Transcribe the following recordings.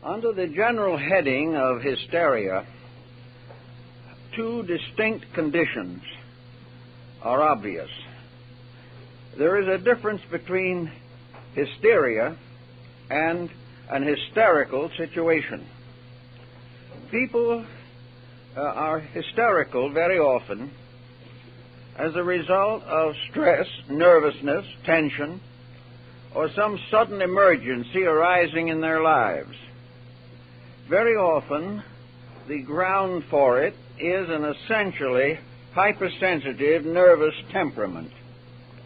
Under the general heading of hysteria, two distinct conditions are obvious. There is a difference between hysteria and an hysterical situation. People are hysterical very often as a result of stress, nervousness, tension, or some sudden emergency arising in their lives. Very often, the ground for it is an essentially hypersensitive nervous temperament.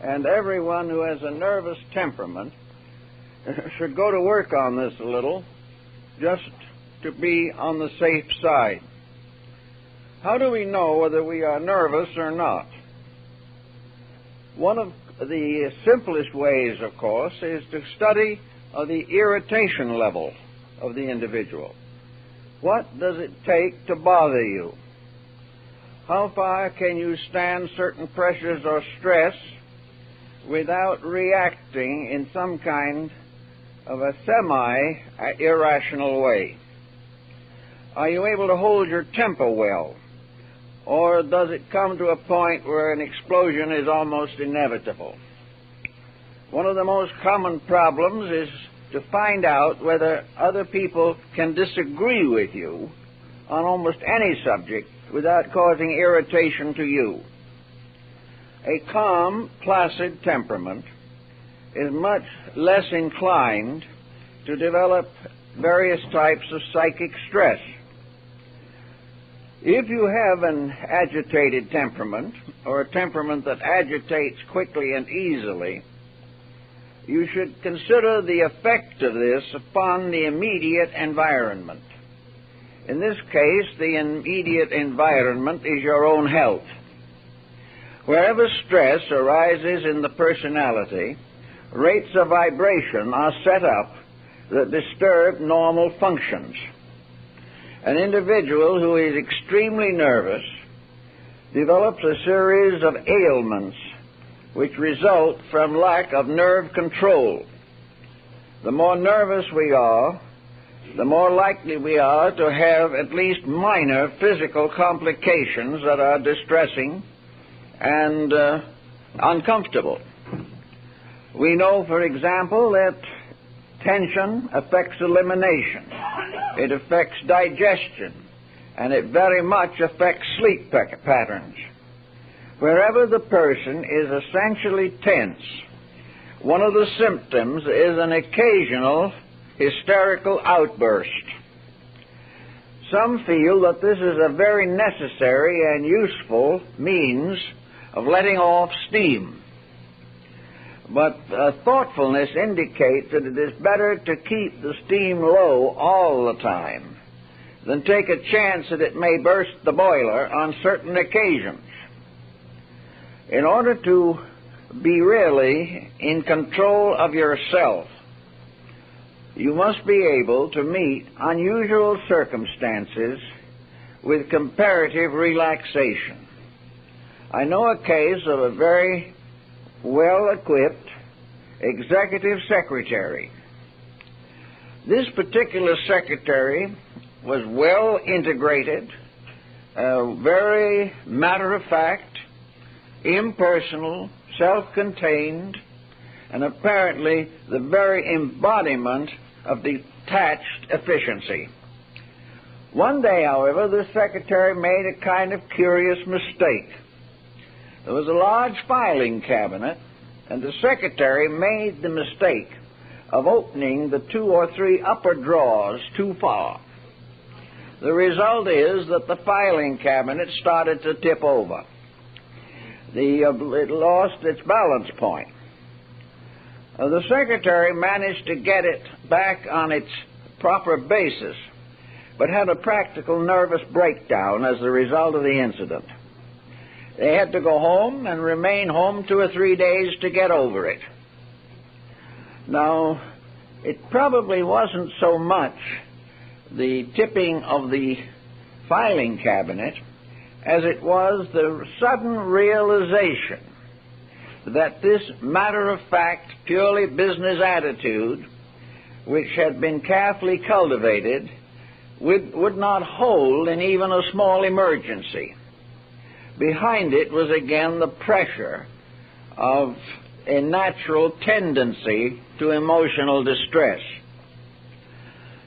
And everyone who has a nervous temperament should go to work on this a little, just to be on the safe side. How do we know whether we are nervous or not? One of the simplest ways, of course, is to study the irritation level of the individual. What does it take to bother you? How far can you stand certain pressures or stress without reacting in some kind of a semi-irrational way? Are you able to hold your temper well? Or does it come to a point where an explosion is almost inevitable? One of the most common problems is to find out whether other people can disagree with you on almost any subject without causing irritation to you. A calm, placid temperament is much less inclined to develop various types of psychic stress. If you have an agitated temperament, or a temperament that agitates quickly and easily, you should consider the effect of this upon the immediate environment. In this case, the immediate environment is your own health. Wherever stress arises in the personality, rates of vibration are set up that disturb normal functions. An individual who is extremely nervous develops a series of ailments which result from lack of nerve control. The more nervous we are, the more likely we are to have at least minor physical complications that are distressing and uncomfortable. We know, for example, that tension affects elimination, it affects digestion, and it very much affects sleep patterns. Wherever the person is essentially tense, one of the symptoms is an occasional hysterical outburst. Some feel that this is a very necessary and useful means of letting off steam. But thoughtfulness indicates that it is better to keep the steam low all the time than take a chance that it may burst the boiler on certain occasions. In order to be really in control of yourself, you must be able to meet unusual circumstances with comparative relaxation. I know a case of a very well-equipped executive secretary. This particular secretary was well integrated, very matter-of-fact, impersonal, self-contained, and apparently the very embodiment of detached efficiency. One day, however, this secretary made a kind of curious mistake. There was a large filing cabinet, and the secretary made the mistake of opening the 2 or 3 upper drawers too far. The result is that the filing cabinet started to tip over. It lost its balance point. The secretary managed to get it back on its proper basis, but had a practical nervous breakdown as a result of the incident. They had to go home and remain home 2 or 3 days to get over it. Now, it probably wasn't so much the tipping of the filing cabinet as it was the sudden realization that this matter-of-fact, purely business attitude which had been carefully cultivated, would not hold in even a small emergency. Behind it was again the pressure of a natural tendency to emotional distress.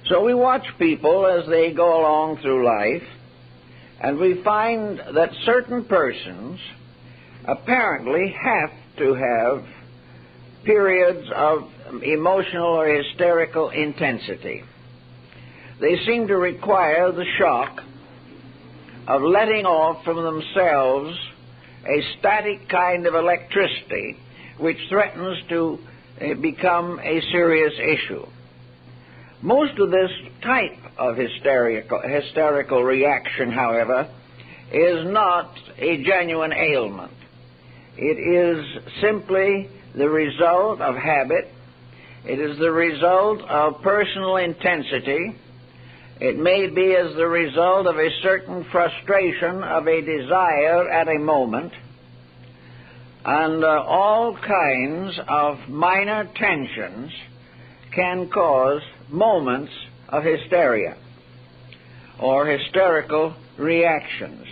So we watch people as they go along through life, and we find that certain persons apparently have to have periods of emotional or hysterical intensity. They seem to require the shock of letting off from themselves a static kind of electricity which threatens to become a serious issue. Most of this type of hysterical reaction, however, is not a genuine ailment. It is simply the result of habit. It is the result of personal intensity. It may be as the result of a certain frustration of a desire at a moment, and all kinds of minor tensions can cause moments of hysteria or hysterical reactions.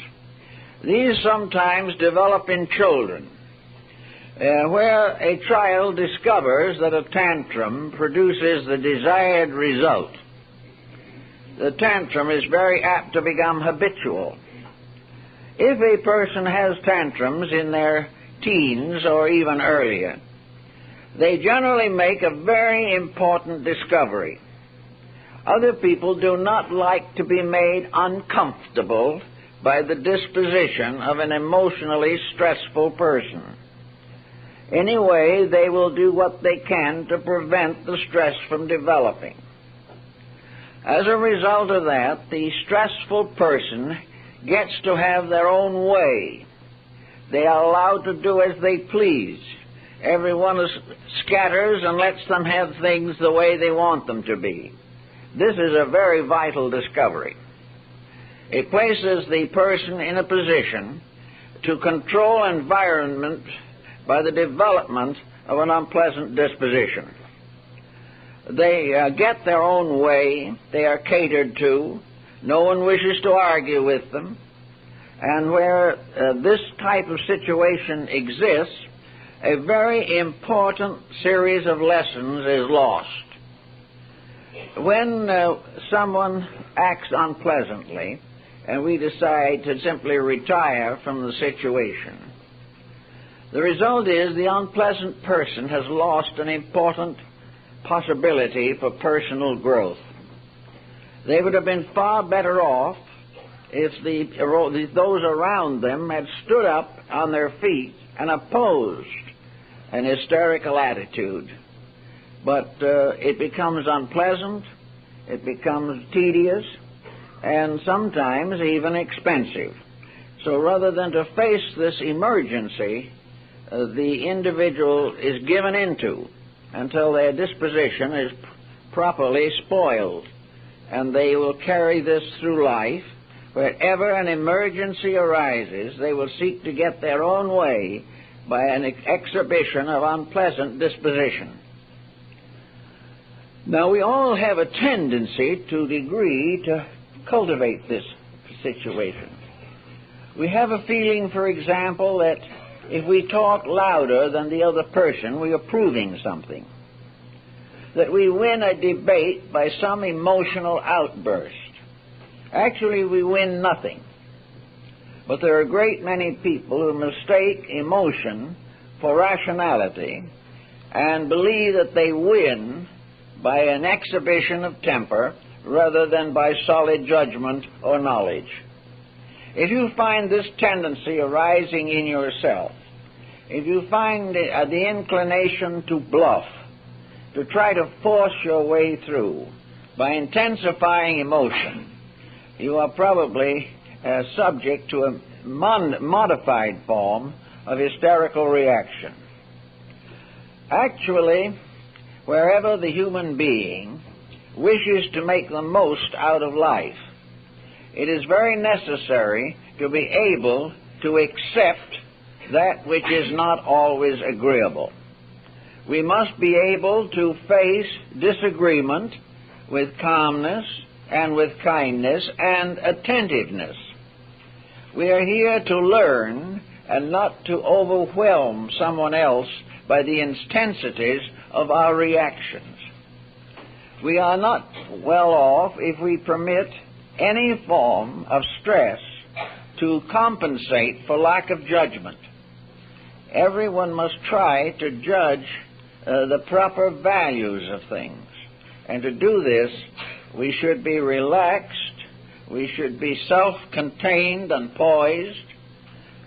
These sometimes develop in children, where a child discovers that a tantrum produces the desired result. The tantrum is very apt to become habitual. If a person has tantrums in their teens or even earlier, they generally make a very important discovery. Other people do not like to be made uncomfortable by the disposition of an emotionally stressful person. Anyway, they will do what they can to prevent the stress from developing. As a result of that, the stressful person gets to have their own way. They are allowed to do as they please. Everyone scatters and lets them have things the way they want them to be. This is a very vital discovery. It places the person in a position to control environment by the development of an unpleasant disposition. They get their own way. They are catered to. No one wishes to argue with them. And where this type of situation exists, a very important series of lessons is lost. When someone acts unpleasantly, and we decide to simply retire from the situation, the result is the unpleasant person has lost an important possibility for personal growth. They would have been far better off if those around them had stood up on their feet and opposed an hysterical attitude. But it becomes unpleasant, it becomes tedious, and sometimes even expensive. So rather than to face this emergency, the individual is given into until their disposition is properly spoiled, and they will carry this through life. Wherever an emergency arises, they will seek to get their own way by an exhibition of unpleasant disposition. Now, we all have a tendency to a degree to cultivate this situation. We have a feeling, for example, that if we talk louder than the other person, we are proving something. That we win a debate by some emotional outburst. Actually, we win nothing. But there are a great many people who mistake emotion for rationality and believe that they win by an exhibition of temper rather than by solid judgment or knowledge. If you find this tendency arising in yourself, if you find the inclination to bluff, to try to force your way through by intensifying emotion, you are probably subject to a modified form of hysterical reaction. Actually, wherever the human being wishes to make the most out of life, it is very necessary to be able to accept that which is not always agreeable. We must be able to face disagreement with calmness and with kindness and attentiveness. We are here to learn and not to overwhelm someone else by the intensities of our reactions. We are not well off if we permit any form of stress to compensate for lack of judgment. Everyone must try to judge the proper values of things. And to do this, we should be relaxed, we should be self-contained and poised,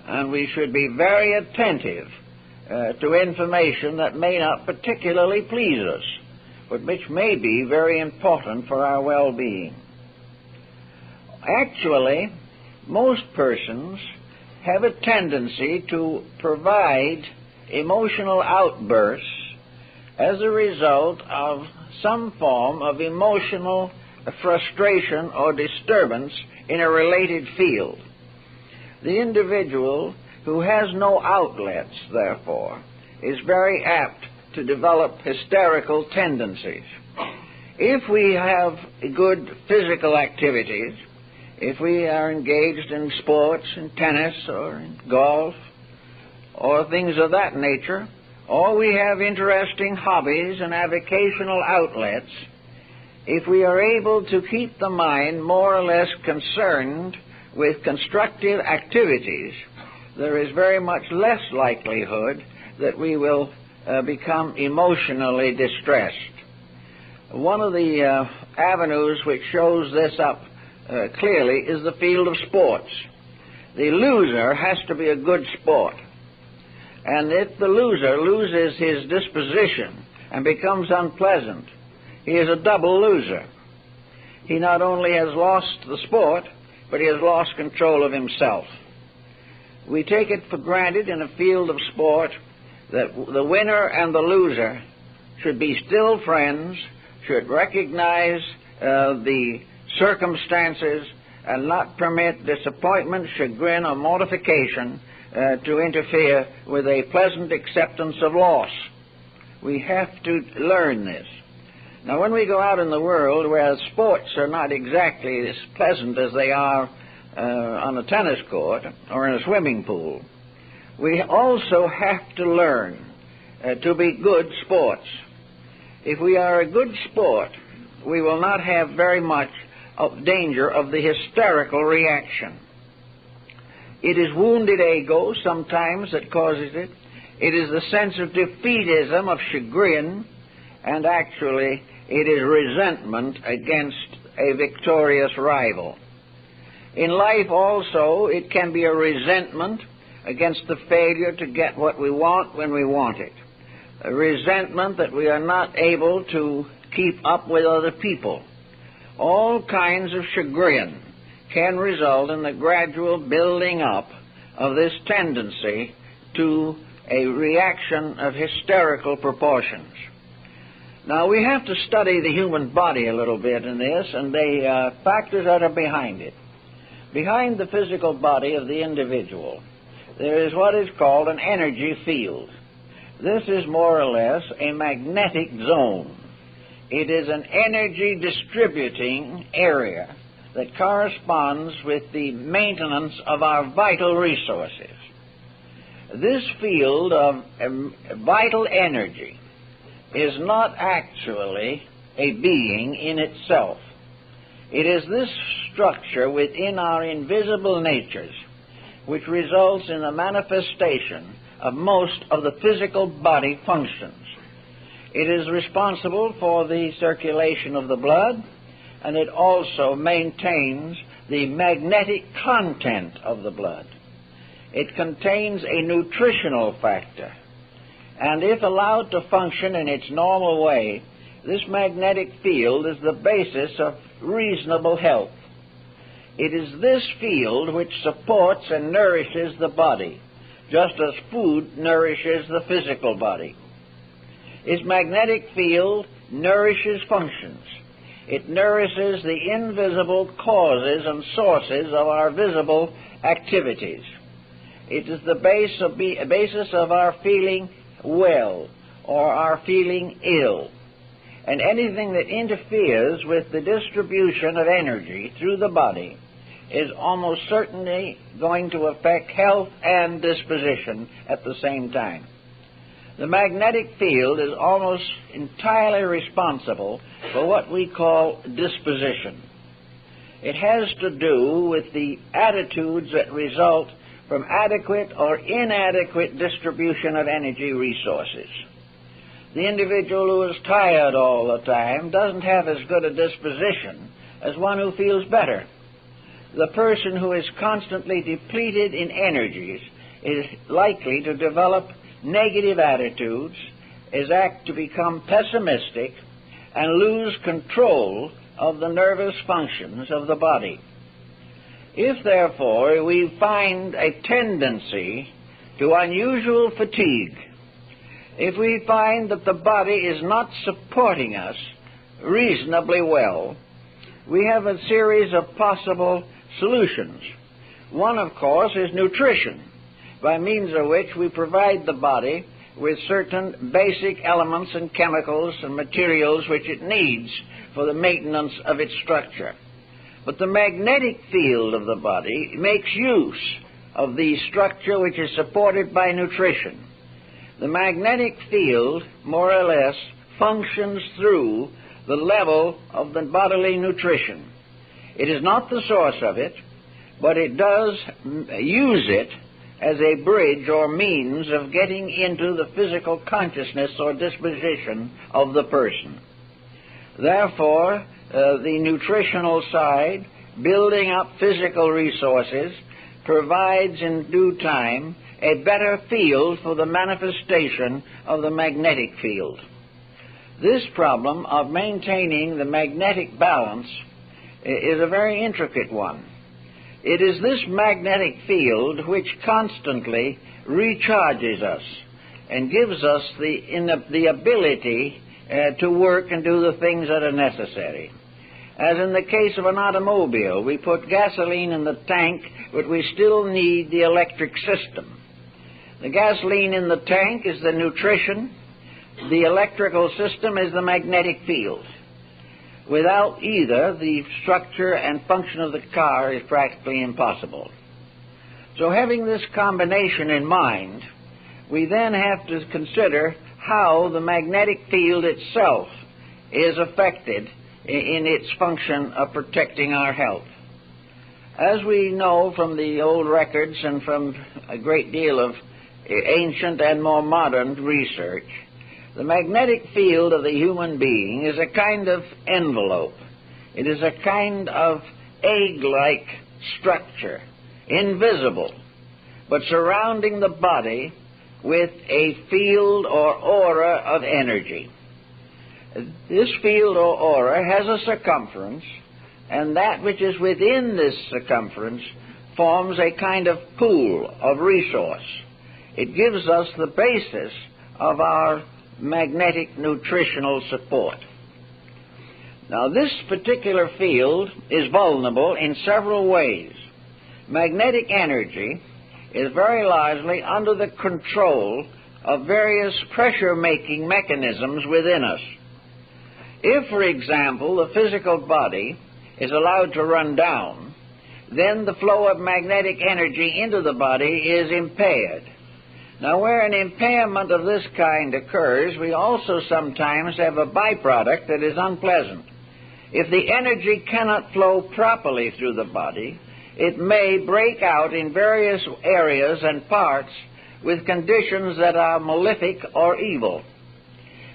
and we should be very attentive to information that may not particularly please us, but which may be very important for our well-being. Actually, most persons have a tendency to provide emotional outbursts as a result of some form of emotional frustration or disturbance in a related field. The individual who has no outlets, therefore, is very apt to develop hysterical tendencies. If we have good physical activities, if we are engaged in sports, in tennis or in golf or things of that nature, or we have interesting hobbies and avocational outlets, if we are able to keep the mind more or less concerned with constructive activities, there is very much less likelihood that we will become emotionally distressed. One of the avenues which shows this up clearly is the field of sports. The loser has to be a good sport. And if the loser loses his disposition and becomes unpleasant, he is a double loser. He not only has lost the sport, but he has lost control of himself. We take it for granted in a field of sport that the winner and the loser should be still friends, should recognize the circumstances, and not permit disappointment, chagrin, or mortification to interfere with a pleasant acceptance of loss. We have to learn this. Now, when we go out in the world where sports are not exactly as pleasant as they are on a tennis court or in a swimming pool, we also have to learn to be good sports. If we are a good sport, we will not have very much of danger of the hysterical reaction. It is wounded ego sometimes that causes it. It is the sense of defeatism, of chagrin, and actually it is resentment against a victorious rival. In life also, it can be a resentment against the failure to get what we want when we want it. A resentment that we are not able to keep up with other people. All kinds of chagrin can result in the gradual building up of this tendency to a reaction of hysterical proportions. Now, we have to study the human body a little bit in this, and the factors that are behind it. Behind the physical body of the individual, there is what is called an energy field. This is more or less a magnetic zone. It is an energy distributing area that corresponds with the maintenance of our vital resources. This field of vital energy is not actually a being in itself. It is this structure within our invisible natures which results in the manifestation of most of the physical body functions. It is responsible for the circulation of the blood, and it also maintains the magnetic content of the blood. It contains a nutritional factor, and if allowed to function in its normal way, this magnetic field is the basis of reasonable health. It is this field which supports and nourishes the body, just as food nourishes the physical body. Its magnetic field nourishes functions. It nourishes the invisible causes and sources of our visible activities. It is the basis of our feeling well, or are feeling ill. And anything that interferes with the distribution of energy through the body is almost certainly going to affect health and disposition at the same time. The magnetic field is almost entirely responsible for what we call disposition. It has to do with the attitudes that result from adequate or inadequate distribution of energy resources. The individual who is tired all the time doesn't have as good a disposition as one who feels better. The person who is constantly depleted in energies is likely to develop negative attitudes, is apt to become pessimistic, and lose control of the nervous functions of the body. If, therefore, we find a tendency to unusual fatigue, if we find that the body is not supporting us reasonably well, we have a series of possible solutions. One, of course, is nutrition, by means of which we provide the body with certain basic elements and chemicals and materials which it needs for the maintenance of its structure. But the magnetic field of the body makes use of the structure which is supported by nutrition. The magnetic field, more or less, functions through the level of the bodily nutrition. It is not the source of it, but it does use it as a bridge or means of getting into the physical consciousness or disposition of the person. Therefore, the nutritional side, building up physical resources, provides in due time a better field for the manifestation of the magnetic field. This problem of maintaining the magnetic balance is a very intricate one. It is this magnetic field which constantly recharges us and gives us the ability to work and do the things that are necessary. As in the case of an automobile, we put gasoline in the tank, but we still need the electric system. The gasoline in the tank is the nutrition. The electrical system is the magnetic field. Without either, the structure and function of the car is practically impossible. So having this combination in mind, we then have to consider how the magnetic field itself is affected in its function of protecting our health. As we know from the old records and from a great deal of ancient and more modern research, the magnetic field of the human being is a kind of envelope. It is a kind of egg-like structure, invisible, but surrounding the body with a field or aura of energy. This field or aura has a circumference, and that which is within this circumference forms a kind of pool of resource. It gives us the basis of our magnetic nutritional support. Now, this particular field is vulnerable in several ways. Magnetic energy is very largely under the control of various pressure-making mechanisms within us. If, for example, the physical body is allowed to run down, then the flow of magnetic energy into the body is impaired. Now, where an impairment of this kind occurs, we also sometimes have a byproduct that is unpleasant. If the energy cannot flow properly through the body, it may break out in various areas and parts with conditions that are malefic or evil.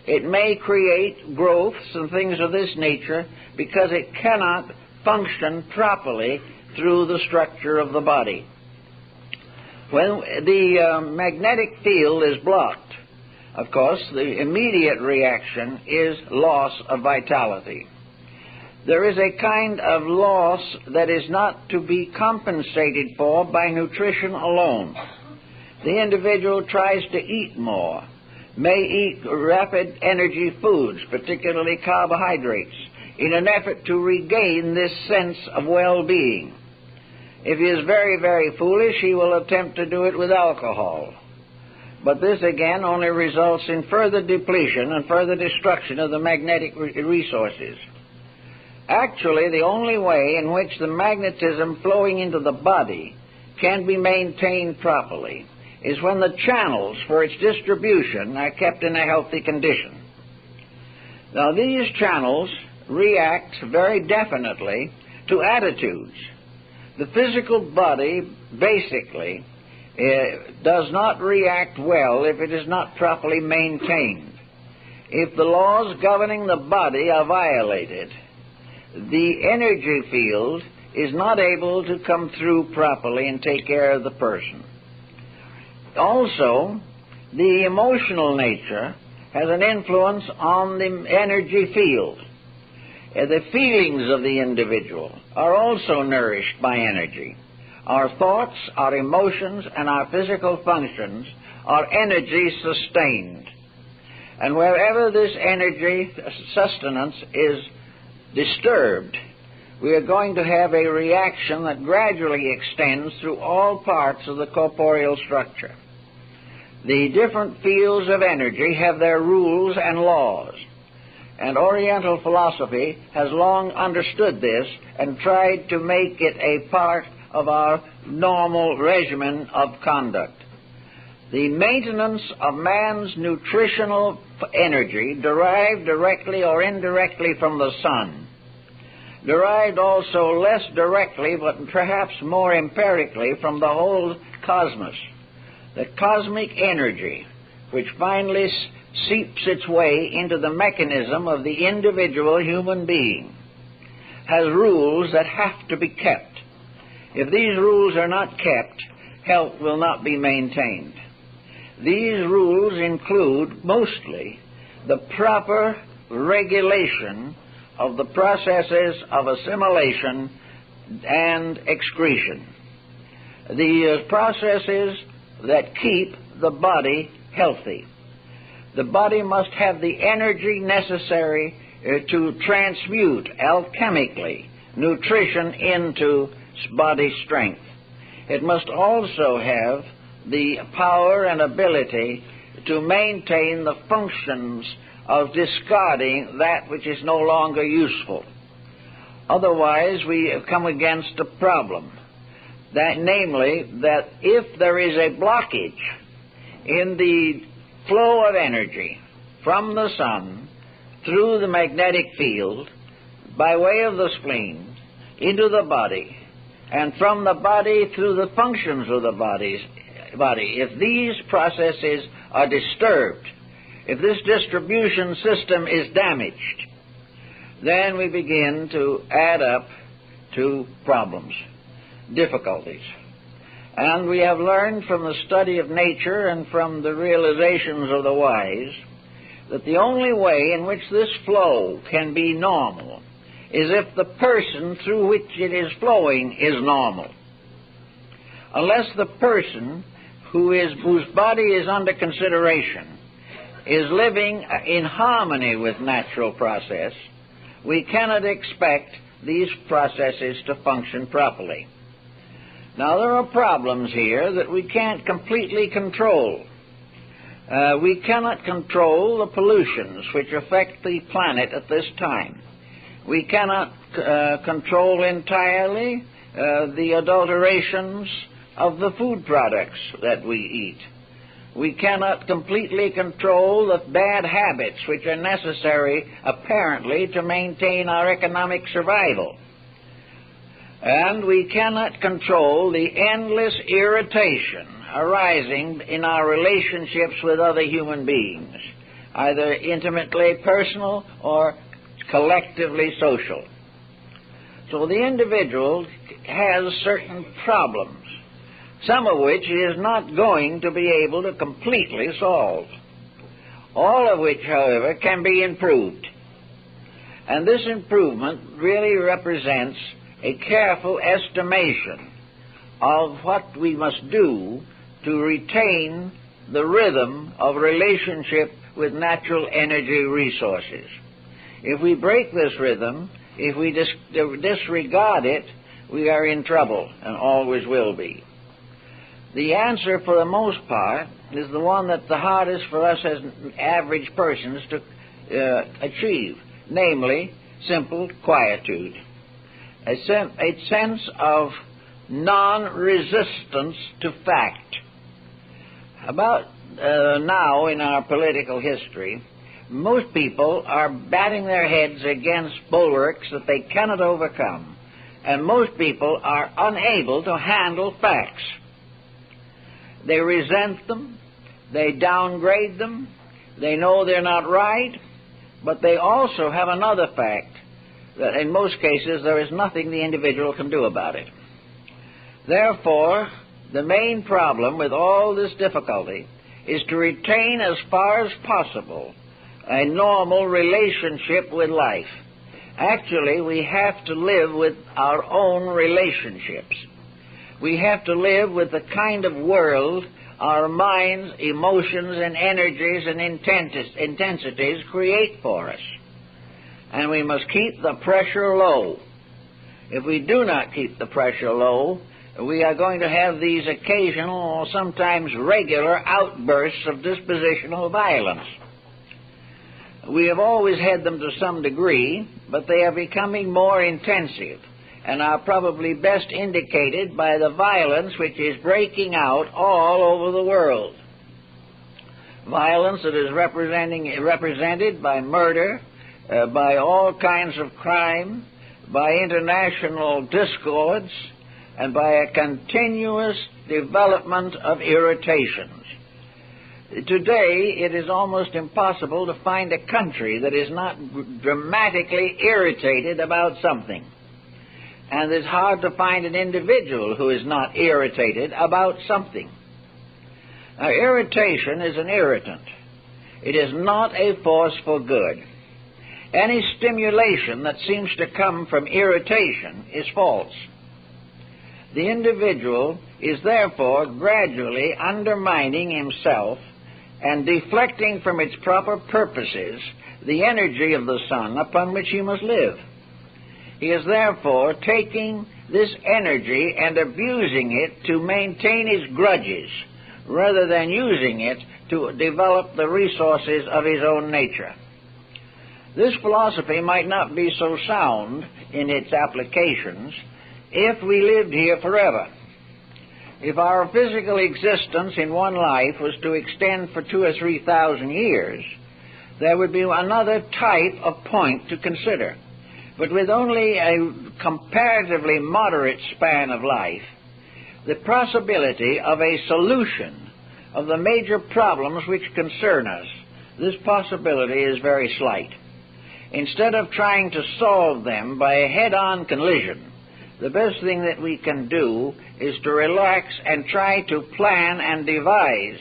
It may create growths and things of this nature because it cannot function properly through the structure of the body. When the magnetic field is blocked, of course, the immediate reaction is loss of vitality. There is a kind of loss that is not to be compensated for by nutrition alone. The individual tries to eat more, may eat rapid energy foods, particularly carbohydrates, in an effort to regain this sense of well-being. If he is very, very foolish, he will attempt to do it with alcohol. But this again only results in further depletion and further destruction of the magnetic resources. Actually, the only way in which the magnetism flowing into the body can be maintained properly is when the channels for its distribution are kept in a healthy condition. Now, these channels react very definitely to attitudes. The physical body basically does not react well if it is not properly maintained. If the laws governing the body are violated, the energy field is not able to come through properly and take care of the person. Also, the emotional nature has an influence on the energy field. The feelings of the individual are also nourished by energy. Our thoughts, our emotions, and our physical functions are energy sustained. And wherever this energy sustenance is disturbed, we are going to have a reaction that gradually extends through all parts of the corporeal structure. The different fields of energy have their rules and laws, and Oriental philosophy has long understood this and tried to make it a part of our normal regimen of conduct. The maintenance of man's nutritional energy, derived directly or indirectly from the sun, derived also less directly but perhaps more empirically from the whole cosmos. The cosmic energy, which finally seeps its way into the mechanism of the individual human being, has rules that have to be kept. If these rules are not kept, health will not be maintained. These rules include mostly the proper regulation of the processes of assimilation and excretion, the processes that keep the body healthy. The body must have the energy necessary to transmute alchemically nutrition into body strength. It must also have the power and ability to maintain the functions of discarding that which is no longer useful. Otherwise, we come against a problem, that namely, that if there is a blockage in the flow of energy from the sun through the magnetic field by way of the spleen into the body, and from the body through the functions of the body, if these processes are disturbed, if this distribution system is damaged, then we begin to add up to problems, difficulties. And we have learned from the study of nature and from the realizations of the wise that the only way in which this flow can be normal is if the person through which it is flowing is normal. Unless the person whose body is under consideration is living in harmony with natural process, we cannot expect these processes to function properly. Now, there are problems here that we can't completely control. We cannot control the pollutions which affect the planet at this time. We cannot control entirely the adulterations of the food products that we eat. We cannot completely control the bad habits which are necessary, apparently, to maintain our economic survival. And we cannot control the endless irritation arising in our relationships with other human beings, either intimately personal or collectively social. So the individual has certain problems, some of which he is not going to be able to completely solve, all of which, however, can be improved. And this improvement really represents a careful estimation of what we must do to retain the rhythm of relationship with natural energy resources. If we break this rhythm, if we disregard it, we are in trouble and always will be. The answer, for the most part, is the one that's the hardest for us as average persons to achieve, namely, simple quietude. A sense of non-resistance to fact. About now in our political history, most people are batting their heads against bulwarks that they cannot overcome, and most people are unable to handle facts. They resent them, they downgrade them, they know they're not right, but they also have another fact, that in most cases there is nothing the individual can do about it. Therefore, the main problem with all this difficulty is to retain as far as possible a normal relationship with life. Actually, we have to live with our own relationships. We have to live with the kind of world our minds, emotions, and energies and intensities create for us. And we must keep the pressure low. If we do not keep the pressure low, we are going to have these occasional or sometimes regular outbursts of dispositional violence. We have always had them to some degree, but they are becoming more intensive and are probably best indicated by the violence which is breaking out all over the world. Violence that is represented by murder, by all kinds of crime, by international discords, and by a continuous development of irritations. Today, it is almost impossible to find a country that is not dramatically irritated about something. And it's hard to find an individual who is not irritated about something. Now, irritation is an irritant. It is not a force for good. Any stimulation that seems to come from irritation is false. The individual is therefore gradually undermining himself and deflecting from its proper purposes the energy of the sun upon which he must live. He is therefore taking this energy and abusing it to maintain his grudges, rather than using it to develop the resources of his own nature. This philosophy might not be so sound in its applications if we lived here forever. If our physical existence in one life was to extend for 2,000 or 3,000 years, there would be another type of point to consider. But with only a comparatively moderate span of life, the possibility of a solution of the major problems which concern us, this possibility is very slight. Instead of trying to solve them by a head-on collision, the best thing that we can do is to relax and try to plan and devise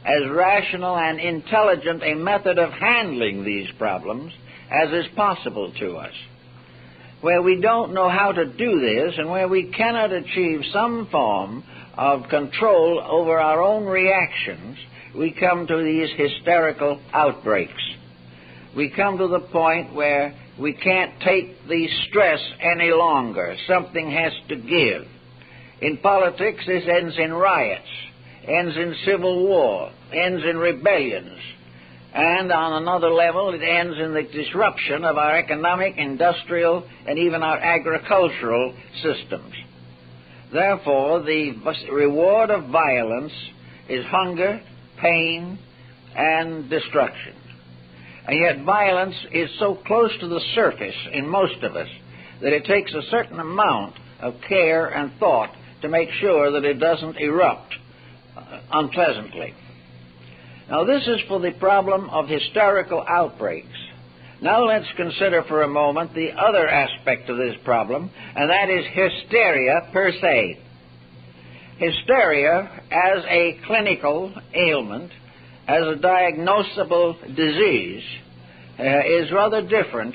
as rational and intelligent a method of handling these problems as is possible to us. Where we don't know how to do this, and where we cannot achieve some form of control over our own reactions, we come to these hysterical outbreaks. We come to the point where we can't take the stress any longer. Something has to give. In politics, this ends in riots, ends in civil war, ends in rebellions. And on another level, it ends in the disruption of our economic, industrial, and even our agricultural systems. Therefore, the reward of violence is hunger, pain, and destruction. And yet violence is so close to the surface in most of us that it takes a certain amount of care and thought to make sure that it doesn't erupt unpleasantly. Now, this is for the problem of hysterical outbreaks. Now let's consider for a moment the other aspect of this problem, and that is hysteria per se. Hysteria as a clinical ailment, as a diagnosable disease, is rather different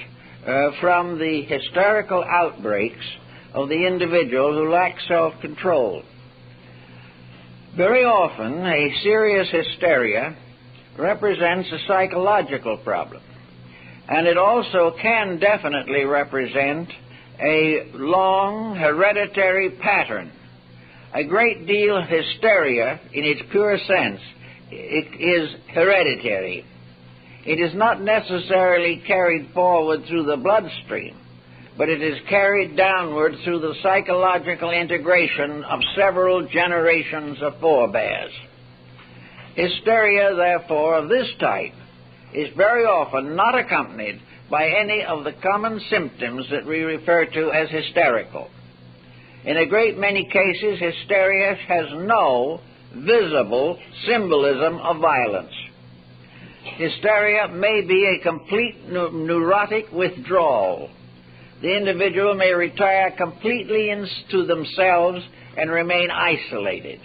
from the hysterical outbreaks of the individual who lacks self-control. Very often, a serious hysteria represents a psychological problem, and it also can definitely represent a long hereditary pattern a great deal of hysteria, in its pure sense, it is hereditary. It is not necessarily carried forward through the bloodstream, but it is carried downward through the psychological integration of several generations of forebears. Hysteria, therefore, of this type is very often not accompanied by any of the common symptoms that we refer to as hysterical. In a great many cases, hysteria has no visible symbolism of violence. Hysteria may be a complete neurotic withdrawal. The individual may retire completely into themselves and remain isolated.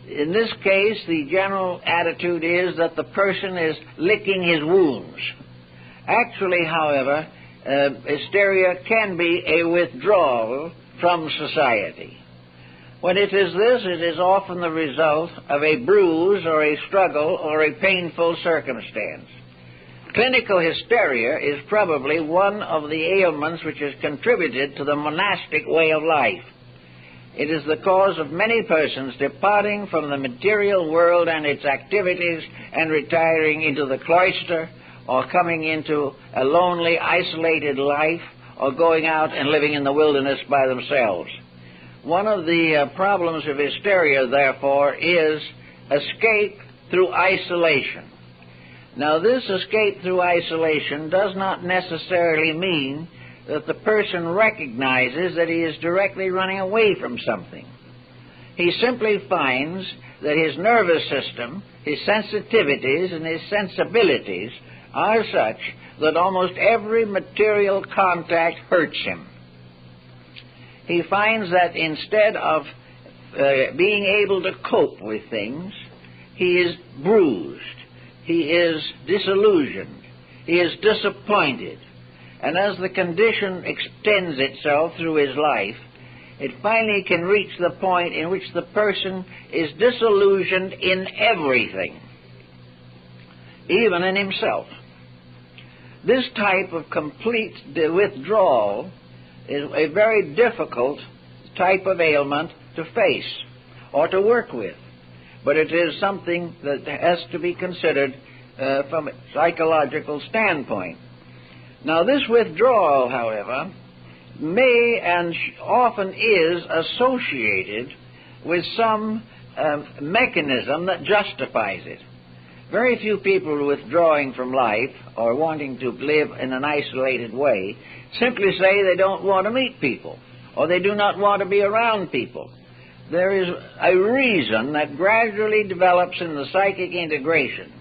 In this case, the general attitude is that the person is licking his wounds. Actually, however, hysteria can be a withdrawal from society. When it is this, it is often the result of a bruise or a struggle or a painful circumstance. Clinical hysteria is probably one of the ailments which has contributed to the monastic way of life. It is the cause of many persons departing from the material world and its activities and retiring into the cloister, or coming into a lonely, isolated life, or going out and living in the wilderness by themselves. One of the problems of hysteria, therefore, is escape through isolation. Now, this escape through isolation does not necessarily mean that the person recognizes that he is directly running away from something. He simply finds that his nervous system, his sensitivities, and his sensibilities are such that almost every material contact hurts him. He finds that instead of being able to cope with things, he is bruised, he is disillusioned, he is disappointed. And as the condition extends itself through his life, it finally can reach the point in which the person is disillusioned in everything, even in himself. This type of complete withdrawal is a very difficult type of ailment to face or to work with, but it is something that has to be considered from a psychological standpoint. Now, this withdrawal, however, may and often is associated with some mechanism that justifies it. Very few people withdrawing from life or wanting to live in an isolated way simply say they don't want to meet people or they do not want to be around people. There is a reason that gradually develops in the psychic integration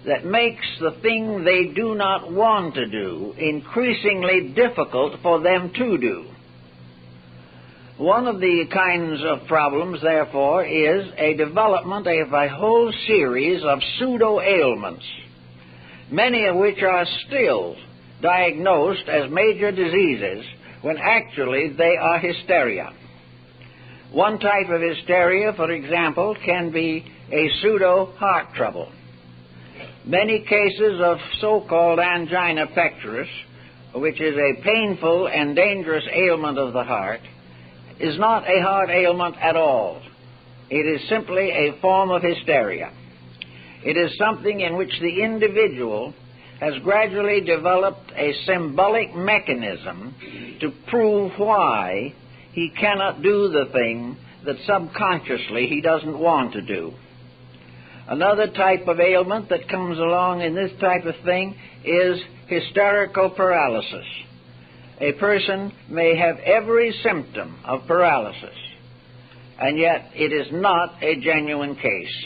that makes the thing they do not want to do increasingly difficult for them to do. One of the kinds of problems, therefore, is a development of a whole series of pseudo-ailments, many of which are still diagnosed as major diseases when actually they are hysteria. One type of hysteria, for example, can be a pseudo-heart trouble. Many cases of so-called angina pectoris, which is a painful and dangerous ailment of the heart, is not a heart ailment at all. It is simply a form of hysteria. It is something in which the individual has gradually developed a symbolic mechanism to prove why he cannot do the thing that subconsciously he doesn't want to do. Another type of ailment that comes along in this type of thing is hysterical paralysis. A person may have every symptom of paralysis, and yet it is not a genuine case.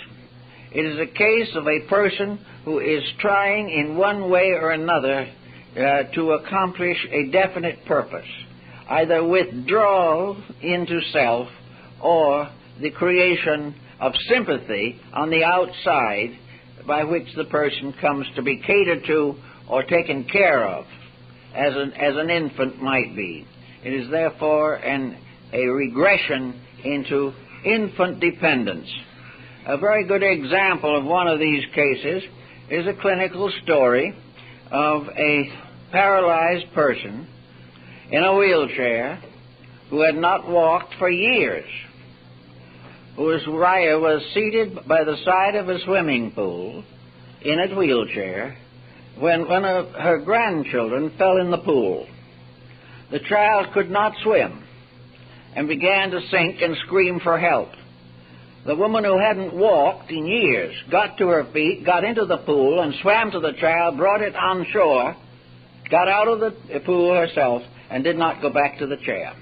It is a case of a person who is trying in one way or another to accomplish a definite purpose, either withdrawal into self or the creation of sympathy on the outside by which the person comes to be catered to or taken care of, as an infant might be. It is therefore a regression into infant dependence. A very good example of one of these cases is a clinical story of a paralyzed person in a wheelchair who had not walked for years. was seated by the side of a swimming pool in a wheelchair when one of her grandchildren fell in the pool. The child could not swim and began to sink and scream for help. The woman, who hadn't walked in years, got to her feet, got into the pool, and swam to the child, brought it on shore, got out of the pool herself, and did not go back to the chair.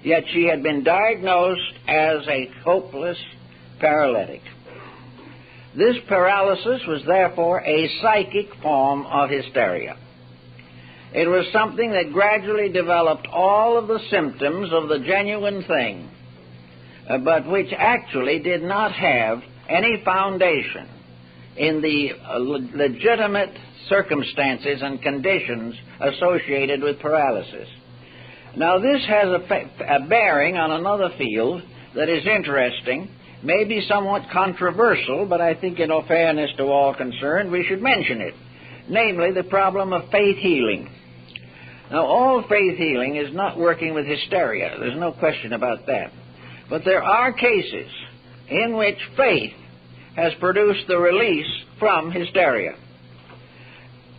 Yet she had been diagnosed as a hopeless paralytic. This paralysis was therefore a psychic form of hysteria. It was something that gradually developed all of the symptoms of the genuine thing, but which actually did not have any foundation in the legitimate circumstances and conditions associated with paralysis. Now, this has a bearing on another field that is interesting, may be somewhat controversial, but I think in all fairness to all concerned, we should mention it, namely the problem of faith healing. Now, all faith healing is not working with hysteria. There's no question about that. But there are cases in which faith has produced the release from hysteria.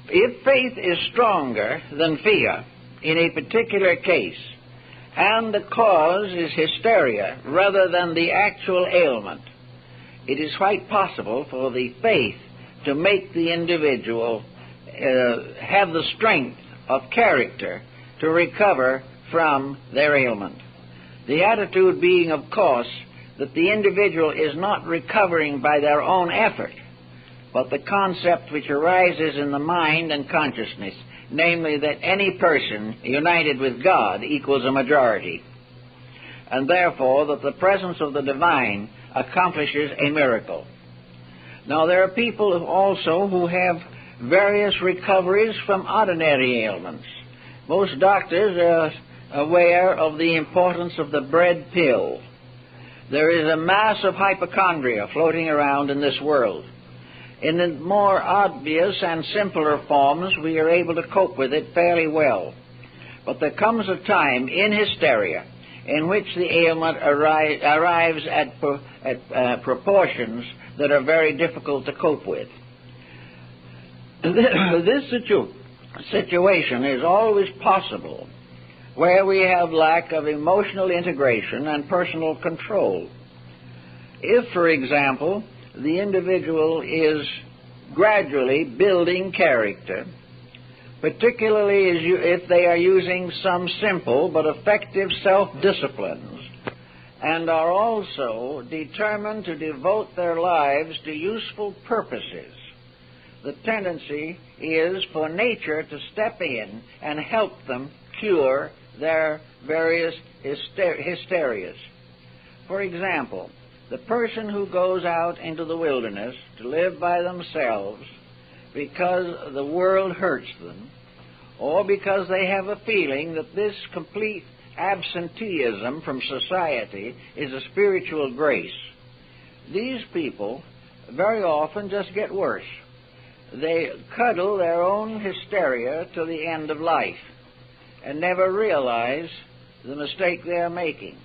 If faith is stronger than fear in a particular case, and the cause is hysteria rather than the actual ailment, it is quite possible for the faith to make the individual have the strength of character to recover from their ailment. The attitude being, of course, that the individual is not recovering by their own effort, but the concept which arises in the mind and consciousness, namely that any person united with God equals a majority, and therefore that the presence of the divine accomplishes a miracle. Now, there are people also who have various recoveries from ordinary ailments. Most doctors are aware of the importance of the bread pill. There is a mass of hypochondria floating around in this world. In the more obvious and simpler forms, we are able to cope with it fairly well. But there comes a time in hysteria in which the ailment arrives at proportions that are very difficult to cope with. This situation is always possible where we have lack of emotional integration and personal control. If, for example, the individual is gradually building character, particularly if they are using some simple but effective self-disciplines, and are also determined to devote their lives to useful purposes, the tendency is for nature to step in and help them cure their various hysterias. For example, the person who goes out into the wilderness to live by themselves because the world hurts them, or because they have a feeling that this complete absenteeism from society is a spiritual grace, these people very often just get worse. They cuddle their own hysteria to the end of life and never realize the mistake they are making.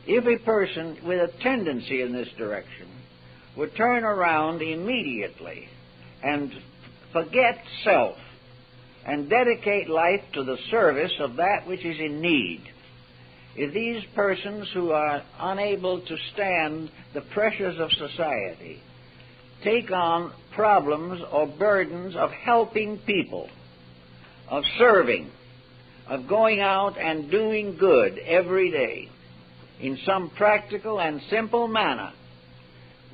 If a person with a tendency in this direction would turn around immediately and forget self and dedicate life to the service of that which is in need, if these persons who are unable to stand the pressures of society take on problems or burdens of helping people, of serving, of going out and doing good every day in some practical and simple manner,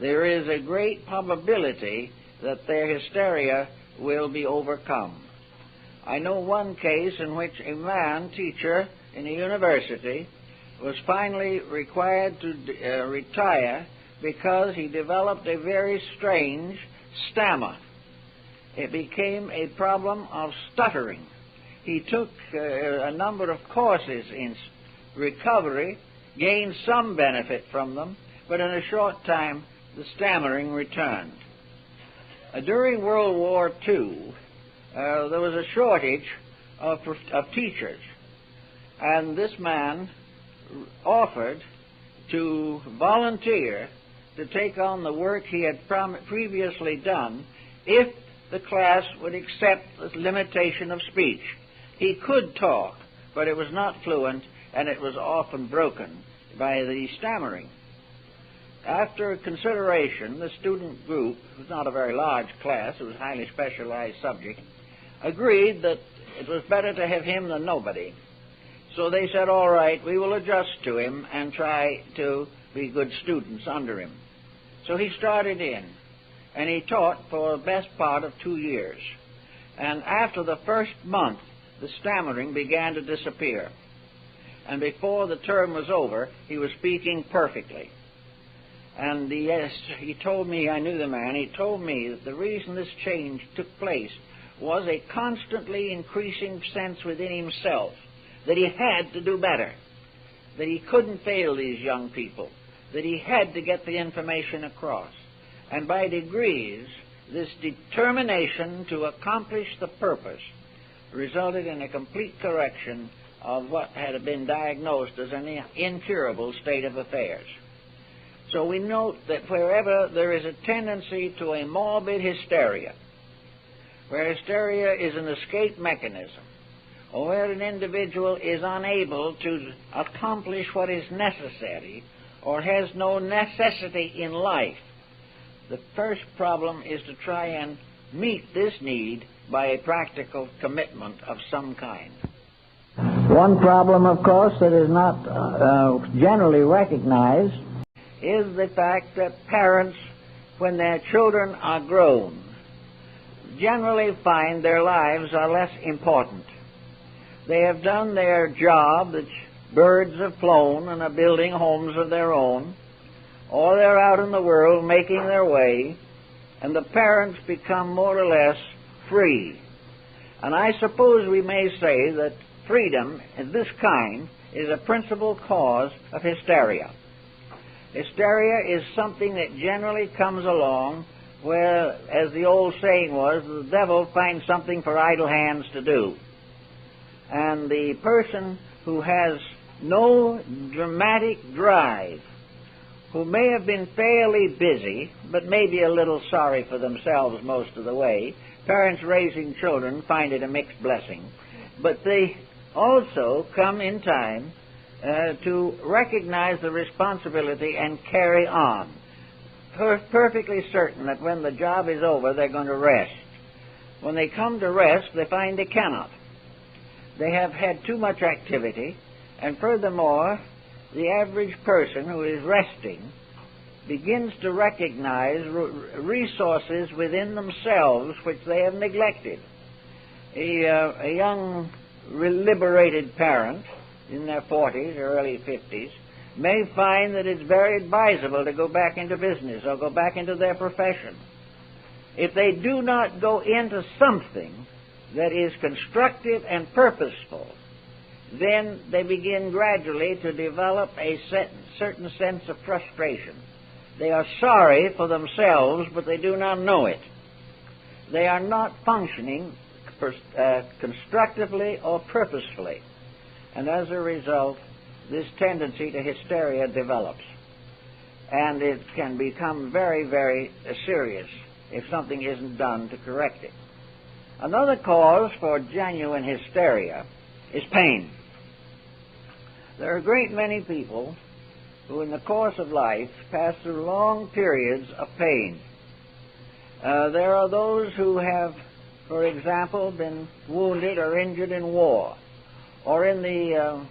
there is a great probability that their hysteria will be overcome. I know one case in which a man teacher in a university was finally required to retire because he developed a very strange stammer. It became a problem of stuttering. He took a number of courses in recovery, gained some benefit from them, but in a short time the stammering returned. During World War II, there was a shortage of teachers, and this man offered to volunteer to take on the work he had previously done if the class would accept the limitation of speech. He could talk, but it was not fluent, and it was often broken by the stammering. After consideration, the student group, it was not a very large class, it was a highly specialized subject, agreed that it was better to have him than nobody. So they said, all right, we will adjust to him and try to be good students under him. So he started in, and he taught for the best part of 2 years. And after the first month, the stammering began to disappear. And before the term was over, he was speaking perfectly. And he told me, I knew the man, he told me that the reason this change took place was a constantly increasing sense within himself that he had to do better, that he couldn't fail these young people, that he had to get the information across. And by degrees, this determination to accomplish the purpose resulted in a complete correction of what had been diagnosed as an incurable state of affairs. So we note that wherever there is a tendency to a morbid hysteria, where hysteria is an escape mechanism, or where an individual is unable to accomplish what is necessary or has no necessity in life, the first problem is to try and meet this need by a practical commitment of some kind. One problem, of course, that is not generally recognized is the fact that parents, when their children are grown, generally find their lives are less important. They have done their job, the birds have flown and are building homes of their own, or they're out in the world making their way, and the parents become more or less free. And I suppose we may say that freedom of this kind is a principal cause of hysteria. Hysteria is something that generally comes along where, as the old saying was, the devil finds something for idle hands to do. And the person who has no dramatic drive, who may have been fairly busy, but may be a little sorry for themselves most of the way. Parents raising children find it a mixed blessing. But they also come in time to recognize the responsibility and carry on, perfectly certain that when the job is over, they're going to rest. When they come to rest, they find they cannot. They have had too much activity, and furthermore, the average person who is resting begins to recognize resources within themselves which they have neglected. A young, liberated parent in their 40s or early 50s may find that it's very advisable to go back into business or go back into their profession. If they do not go into something that is constructive and purposeful, then they begin gradually to develop a certain sense of frustration. They are sorry for themselves, but they do not know it. They are not functioning constructively or purposefully. And as a result, this tendency to hysteria develops. And it can become very, very serious if something isn't done to correct it. Another cause for genuine hysteria is pain. There are a great many people who in the course of life pass through long periods of pain. There are those who have, for example, been wounded or injured in war or in the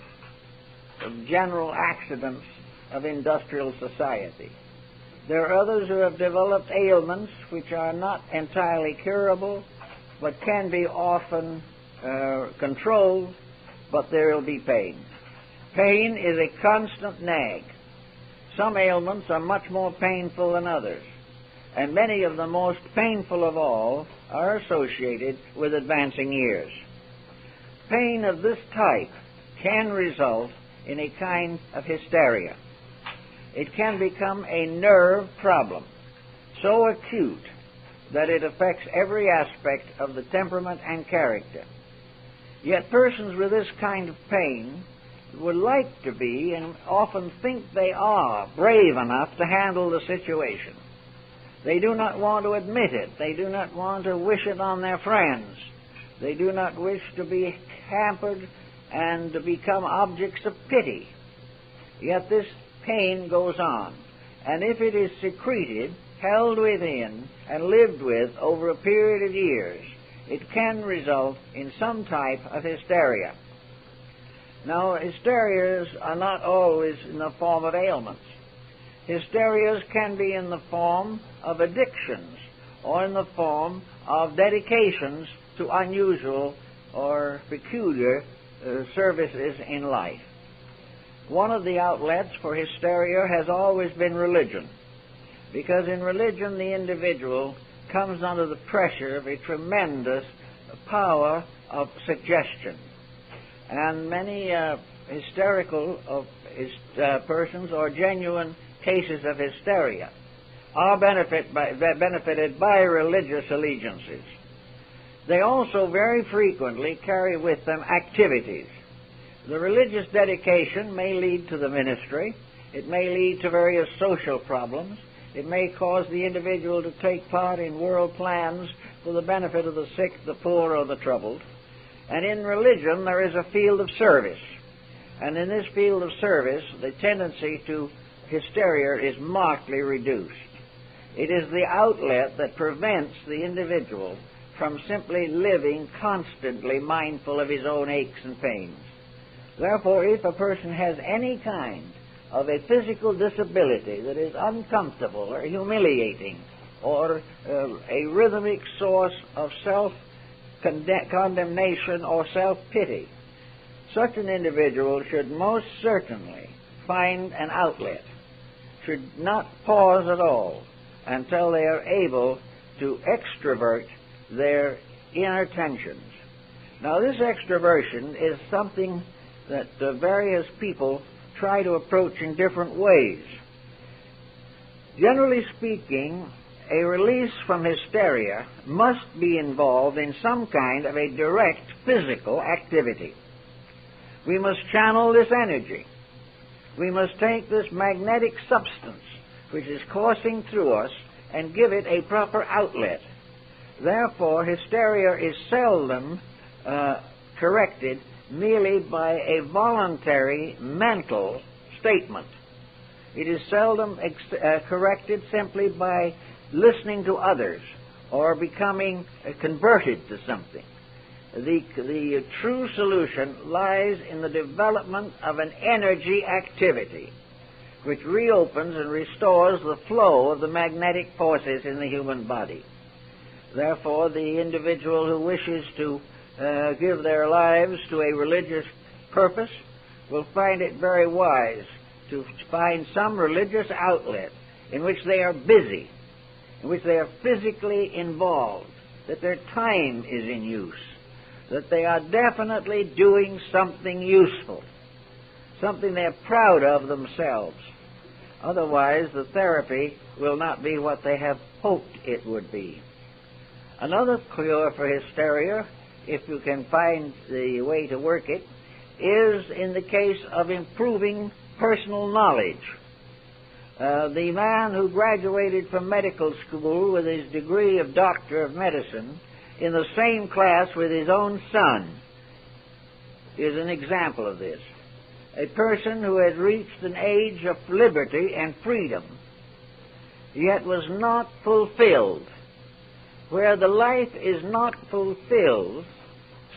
general accidents of industrial society. There are others who have developed ailments which are not entirely curable but can be often controlled, but there will be pain. Pain is a constant nag. Some ailments are much more painful than others, and many of the most painful of all are associated with advancing years. Pain of this type can result in a kind of hysteria. It can become a nerve problem, so acute that it affects every aspect of the temperament and character. Yet persons with this kind of pain would like to be, and often think they are, brave enough to handle the situation. They do not want to admit it. They do not want to wish it on their friends. They do not wish to be hampered and to become objects of pity. Yet this pain goes on, and if it is secreted, held within, and lived with over a period of years, it can result in some type of hysteria. Now, hysterias are not always in the form of ailments. Hysterias can be in the form of addictions or in the form of dedications to unusual or peculiar services in life. One of the outlets for hysteria has always been religion, because in religion the individual comes under the pressure of a tremendous power of suggestion. And many hysterical persons or genuine cases of hysteria are benefited by religious allegiances. They also very frequently carry with them activities. The religious dedication may lead to the ministry. It may lead to various social problems. It may cause the individual to take part in world plans for the benefit of the sick, the poor, or the troubled. And in religion there is a field of service. And in this field of service, the tendency to hysteria is markedly reduced. It is the outlet that prevents the individual from simply living constantly mindful of his own aches and pains. Therefore, if a person has any kind of a physical disability that is uncomfortable or humiliating or a rhythmic source of self-condemnation or self-pity, such an individual should most certainly find an outlet, should not pause at all until they are able to extrovert their inner tensions. Now, this extroversion is something that various people try to approach in different ways. Generally speaking, a release from hysteria must be involved in some kind of a direct physical activity. We must channel this energy. We must take this magnetic substance which is coursing through us and give it a proper outlet. Therefore, hysteria is seldom corrected merely by a voluntary mental statement. It is seldom corrected simply by listening to others or becoming converted to something. The true solution lies in the development of an energy activity which reopens and restores the flow of the magnetic forces in the human body. Therefore, the individual who wishes to give their lives to a religious purpose will find it very wise to find some religious outlet in which they are busy, in which they are physically involved, that their time is in use, that they are definitely doing something useful, something they're proud of themselves. Otherwise, the therapy will not be what they have hoped it would be. Another cure for hysteria, if you can find the way to work it, is in the case of improving personal knowledge. The man who graduated from medical school with his degree of Doctor of Medicine in the same class with his own son is an example of this. A person who has reached an age of liberty and freedom, yet was not fulfilled. Where the life is not fulfilled,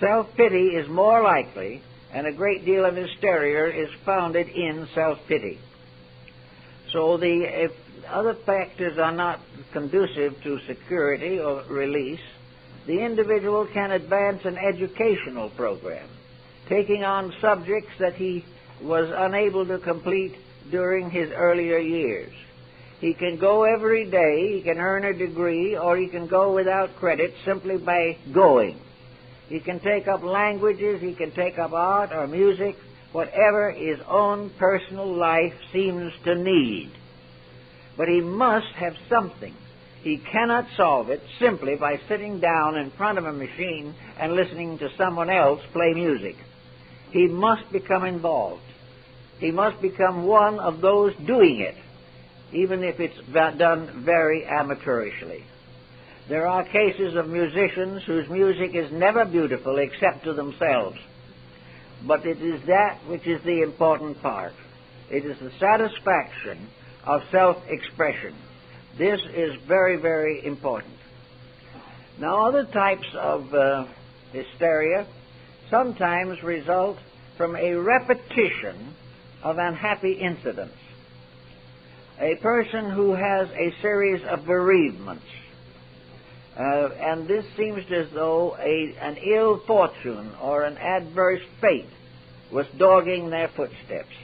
self-pity is more likely, and a great deal of hysteria is founded in self-pity. So if other factors are not conducive to security or release, the individual can advance an educational program, taking on subjects that he was unable to complete during his earlier years. He can go every day, he can earn a degree, or he can go without credit simply by going. He can take up languages, he can take up art or music, whatever his own personal life seems to need. But he must have something. He cannot solve it simply by sitting down in front of a machine and listening to someone else play music. he must become involved. He must become one of those doing it, even if it's done very amateurishly. There are cases of musicians whose music is never beautiful except to themselves. But it is that which is the important part. It is the satisfaction of self-expression. This is very, very important. Now, other types of hysteria sometimes result from a repetition of unhappy incidents. A person who has a series of bereavements, and this seems as though an ill fortune or an adverse fate was dogging their footsteps.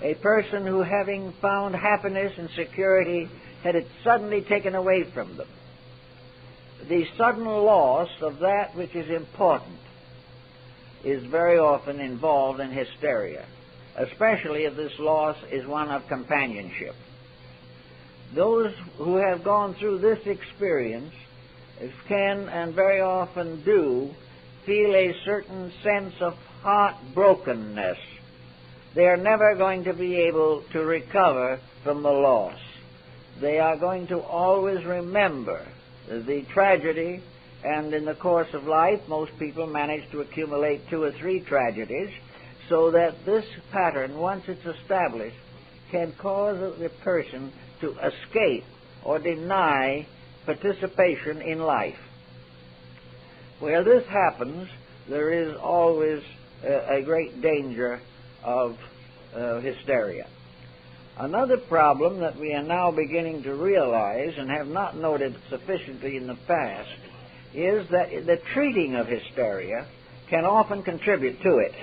A person who, having found happiness and security, had it suddenly taken away from them. The sudden loss of that which is important is very often involved in hysteria, especially if this loss is one of companionship. Those who have gone through this experience can, and very often do, feel a certain sense of heartbrokenness. They are never going to be able to recover from the loss. They are going to always remember the tragedy, and in the course of life, most people manage to accumulate 2 or 3 tragedies, so that this pattern, once it's established, can cause the person to escape or deny participation in life. Where this happens, there is always a great danger of hysteria. Another problem that we are now beginning to realize and have not noted sufficiently in the past is that the treating of hysteria can often contribute to it.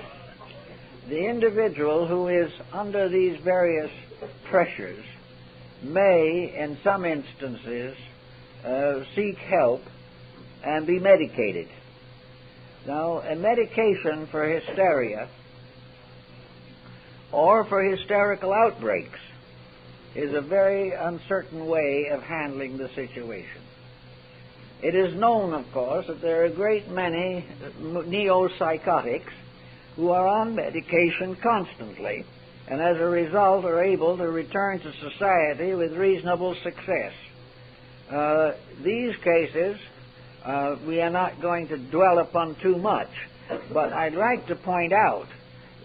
The individual who is under these various pressures may, in some instances, seek help and be medicated. Now, a medication for hysteria or for hysterical outbreaks is a very uncertain way of handling the situation. It is known, of course, that there are a great many neo-psychotics who are on medication constantly, and as a result are able to return to society with reasonable success. These cases we are not going to dwell upon too much, but I'd like to point out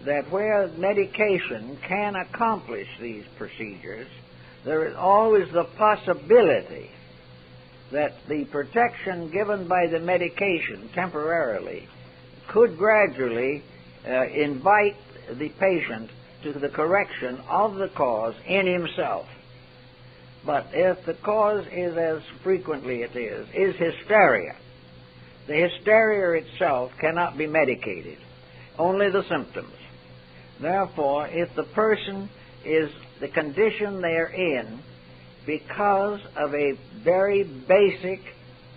that where medication can accomplish these procedures, there is always the possibility that the protection given by the medication temporarily could gradually invite the patient to the correction of the cause in himself. But if the cause is, as frequently it is hysteria, the hysteria itself cannot be medicated, only the symptoms. Therefore, if the person is the condition they're in because of a very basic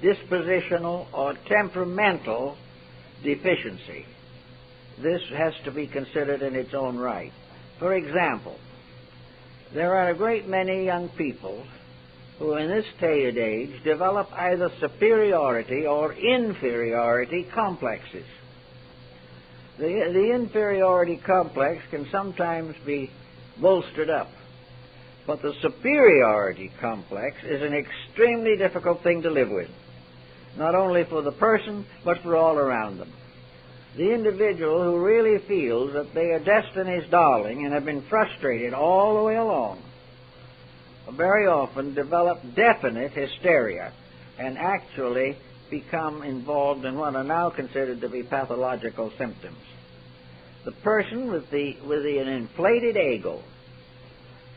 dispositional or temperamental deficiency, this has to be considered in its own right. For example, there are a great many young people who in this day and age develop either superiority or inferiority complexes. The inferiority complex can sometimes be bolstered up, but the superiority complex is an extremely difficult thing to live with, not only for the person, but for all around them. The individual who really feels that they are destiny's darling and have been frustrated all the way along very often develop definite hysteria and actually become involved in what are now considered to be pathological symptoms. The person with an inflated ego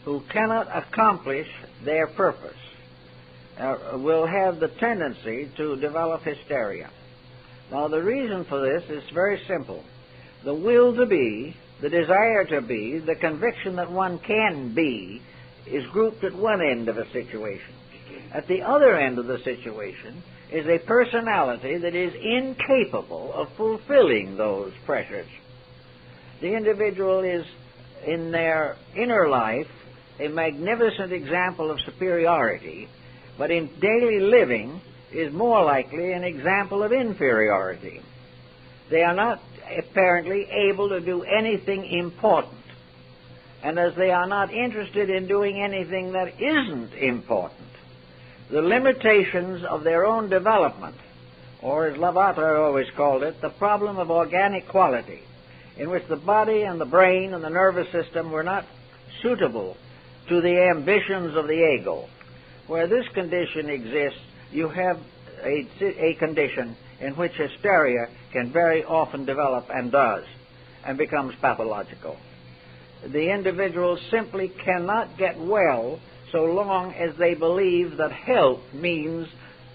who cannot accomplish their purpose will have the tendency to develop hysteria. Now, the reason for this is very simple. The will to be, the desire to be, the conviction that one can be is grouped at one end of a situation. At the other end of the situation is a personality that is incapable of fulfilling those pressures. The individual is, in their inner life, a magnificent example of superiority, but in daily living is more likely an example of inferiority. They are not apparently able to do anything important. And as they are not interested in doing anything that isn't important, the limitations of their own development, or as Lavater always called it, the problem of organic quality, in which the body and the brain and the nervous system were not suitable to the ambitions of the ego. Where this condition exists, you have a condition in which hysteria can very often develop and does, and becomes pathological. The individuals simply cannot get well so long as they believe that health means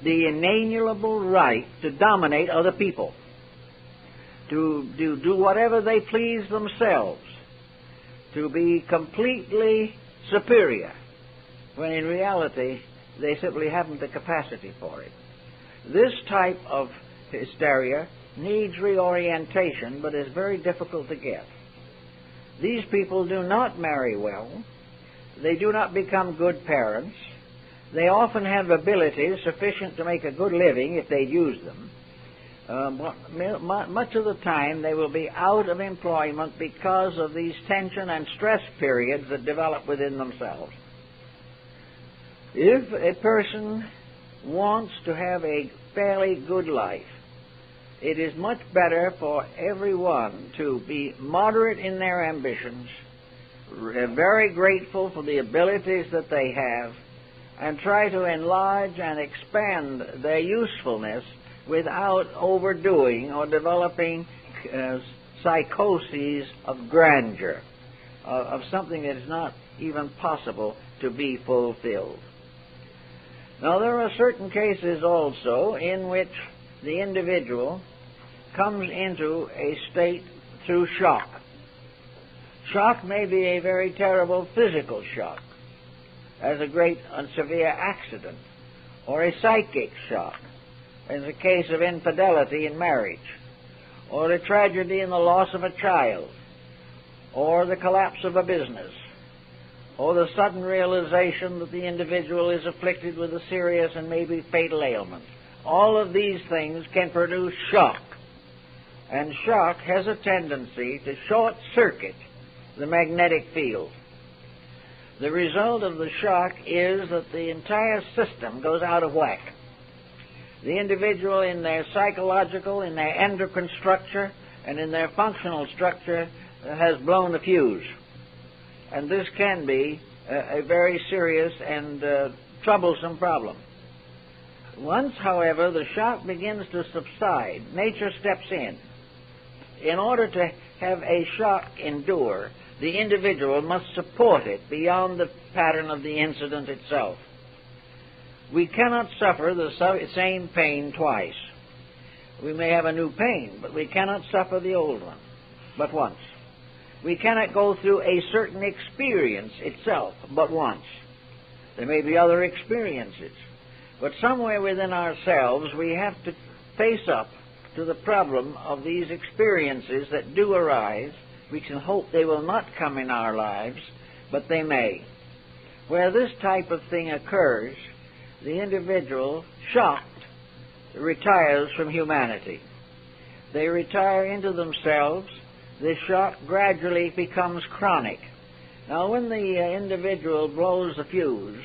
the inalienable right to dominate other people, to do whatever they please themselves, to be completely superior, when in reality they simply haven't the capacity for it. This type of hysteria needs reorientation, but is very difficult to get. These people do not marry well. They do not become good parents. They often have abilities sufficient to make a good living if they use them. Much of the time they will be out of employment because of these tension and stress periods that develop within themselves. If a person wants to have a fairly good life, it is much better for everyone to be moderate in their ambitions, very grateful for the abilities that they have, and try to enlarge and expand their usefulness without overdoing or developing psychoses of grandeur, of something that is not even possible to be fulfilled. Now, there are certain cases also in which the individual comes into a state through shock. Shock may be a very terrible physical shock, as a great and severe accident, or a psychic shock, as a case of infidelity in marriage, or a tragedy in the loss of a child, or the collapse of a business, or the sudden realization that the individual is afflicted with a serious and maybe fatal ailment. All of these things can produce shock, and shock has a tendency to short-circuit the magnetic field. The result of the shock is that the entire system goes out of whack. The individual, in their psychological, in their endocrine structure, and in their functional structure, has blown the fuse. And this can be a very serious and troublesome problem. Once, however, the shock begins to subside, nature steps in. In order to have a shock endure, the individual must support it beyond the pattern of the incident itself. We cannot suffer the same pain twice. We may have a new pain, but we cannot suffer the old one but once. We cannot go through a certain experience itself but once. There may be other experiences, but somewhere within ourselves we have to face up to the problem of these experiences that do arise. We can hope they will not come in our lives, but they may. Where this type of thing occurs, the individual, shocked, retires from humanity. They retire into themselves. This shock gradually becomes chronic. Now, when the individual blows the fuse,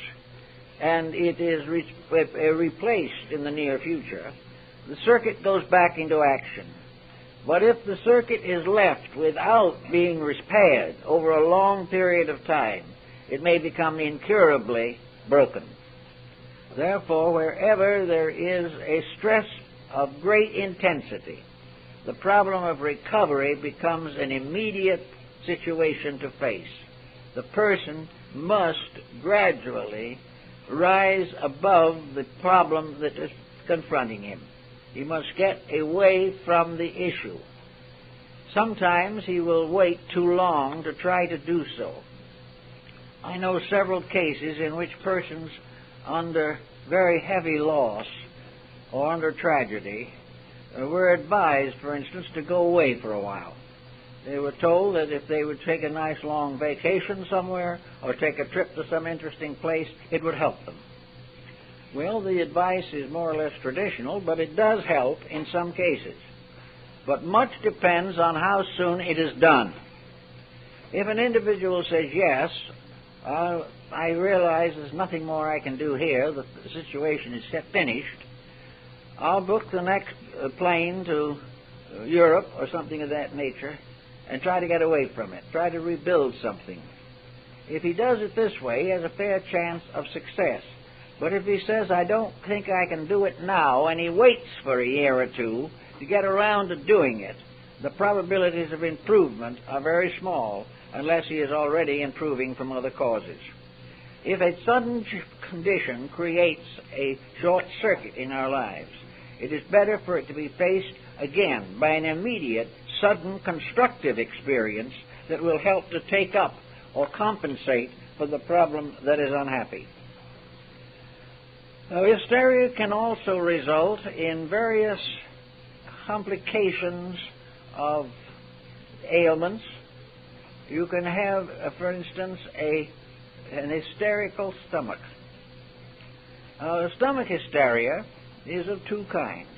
and it is replaced in the near future, the circuit goes back into action. But if the circuit is left without being repaired over a long period of time, it may become incurably broken. Therefore, wherever there is a stress of great intensity, the problem of recovery becomes an immediate situation to face. The person must gradually rise above the problem that is confronting him. He must get away from the issue. Sometimes he will wait too long to try to do so. I know several cases in which persons under very heavy loss or under tragedy were advised, for instance, to go away for a while. They were told that if they would take a nice long vacation somewhere or take a trip to some interesting place, it would help them. Well, the advice is more or less traditional, but it does help in some cases. but much depends on how soon it is done. If an individual says, yes, I realize there's nothing more I can do here, the situation is finished, I'll book the next plane to Europe or something of that nature and try to get away from it, try to rebuild something. If he does it this way, he has a fair chance of success. But if he says, I don't think I can do it now, and he waits for a year or two to get around to doing it, the probabilities of improvement are very small unless he is already improving from other causes. If a sudden condition creates a short circuit in our lives, it is better for it to be faced again by an immediate, sudden, constructive experience that will help to take up or compensate for the problem that is unhappy. Now, hysteria can also result in various complications of ailments. You can have, for instance, an hysterical stomach. The stomach hysteria is of two kinds.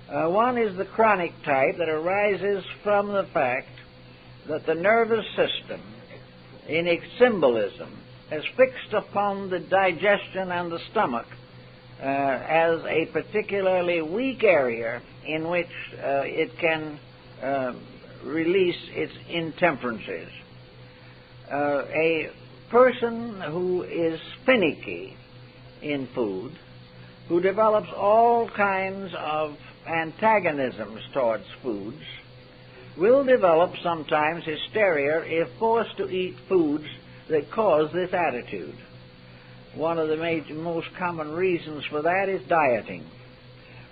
One is the chronic type that arises from the fact that the nervous system, in its symbolism, has fixed upon the digestion and the stomach as a particularly weak area in which it can release its intemperances. A person who is finicky in food, who develops all kinds of antagonisms towards foods, will develop sometimes hysteria if forced to eat foods that cause this attitude. One of the most common reasons for that is dieting,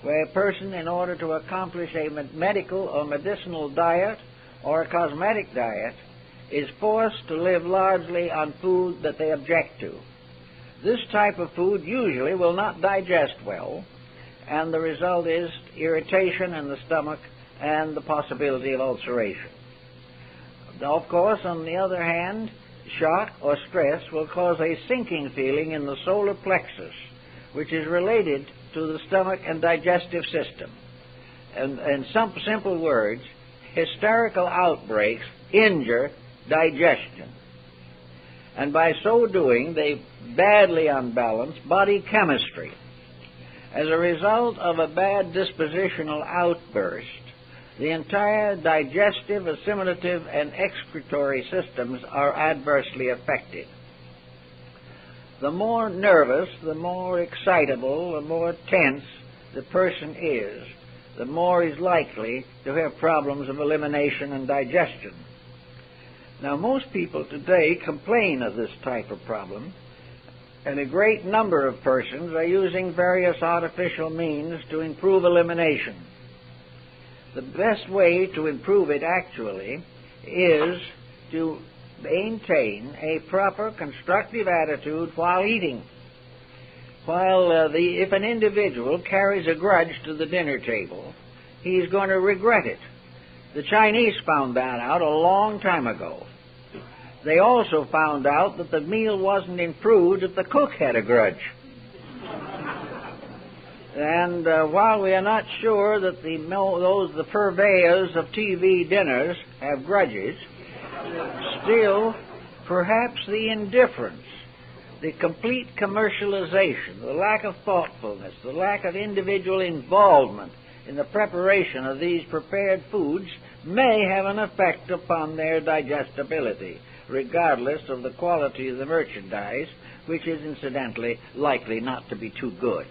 where a person, in order to accomplish a medical or medicinal diet or a cosmetic diet, is forced to live largely on food that they object to. This type of food usually will not digest well, and the result is irritation in the stomach and the possibility of ulceration. Of course, on the other hand, shock or stress will cause a sinking feeling in the solar plexus, which is related to the stomach and digestive system. And in some simple words, hysterical outbreaks injure digestion. And by so doing, they badly unbalance body chemistry. As a result of a bad dispositional outburst, the entire digestive, assimilative, and excretory systems are adversely affected. The more nervous, the more excitable, the more tense the person is, the more he's likely to have problems of elimination and digestion. Now, most people today complain of this type of problem, and a great number of persons are using various artificial means to improve elimination. The best way to improve it, actually, is to maintain a proper constructive attitude while eating. If an individual carries a grudge to the dinner table, he's going to regret it. The Chinese found that out a long time ago. They also found out that the meal wasn't improved if the cook had a grudge. And while we are not sure that the purveyors of TV dinners have grudges, still, perhaps the indifference, the complete commercialization, the lack of thoughtfulness, the lack of individual involvement in the preparation of these prepared foods may have an effect upon their digestibility, regardless of the quality of the merchandise, which is incidentally likely not to be too good.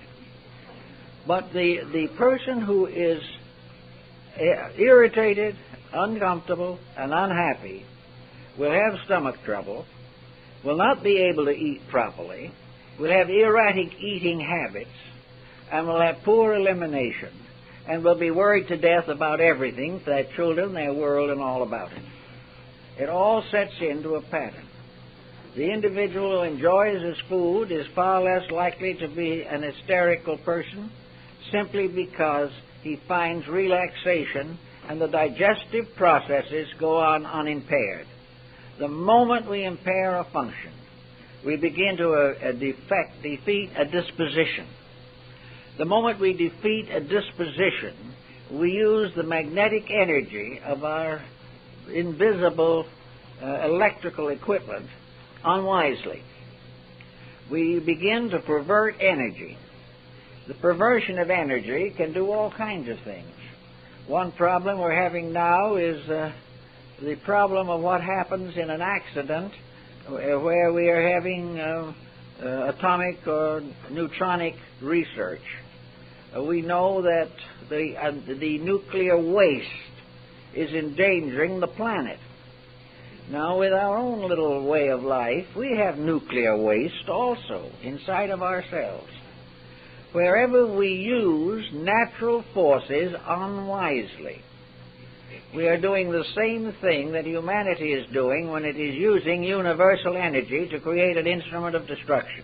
But the person who is irritated, uncomfortable, and unhappy will have stomach trouble, will not be able to eat properly, will have erratic eating habits, and will have poor elimination, and will be worried to death about everything, their children, their world, and all about it. It all sets into a pattern. The individual who enjoys his food is far less likely to be an hysterical person, simply because he finds relaxation and the digestive processes go on unimpaired. The moment we impair a function, we begin to defeat a disposition. The moment we defeat a disposition, we use the magnetic energy of our invisible electrical equipment unwisely. We begin to pervert energy. The perversion of energy can do all kinds of things. One problem we're having now is the problem of what happens in an accident where we are having atomic or neutronic research. We know that the nuclear waste is endangering the planet. Now, with our own little way of life, we have nuclear waste also inside of ourselves. Wherever we use natural forces unwisely, we are doing the same thing that humanity is doing when it is using universal energy to create an instrument of destruction.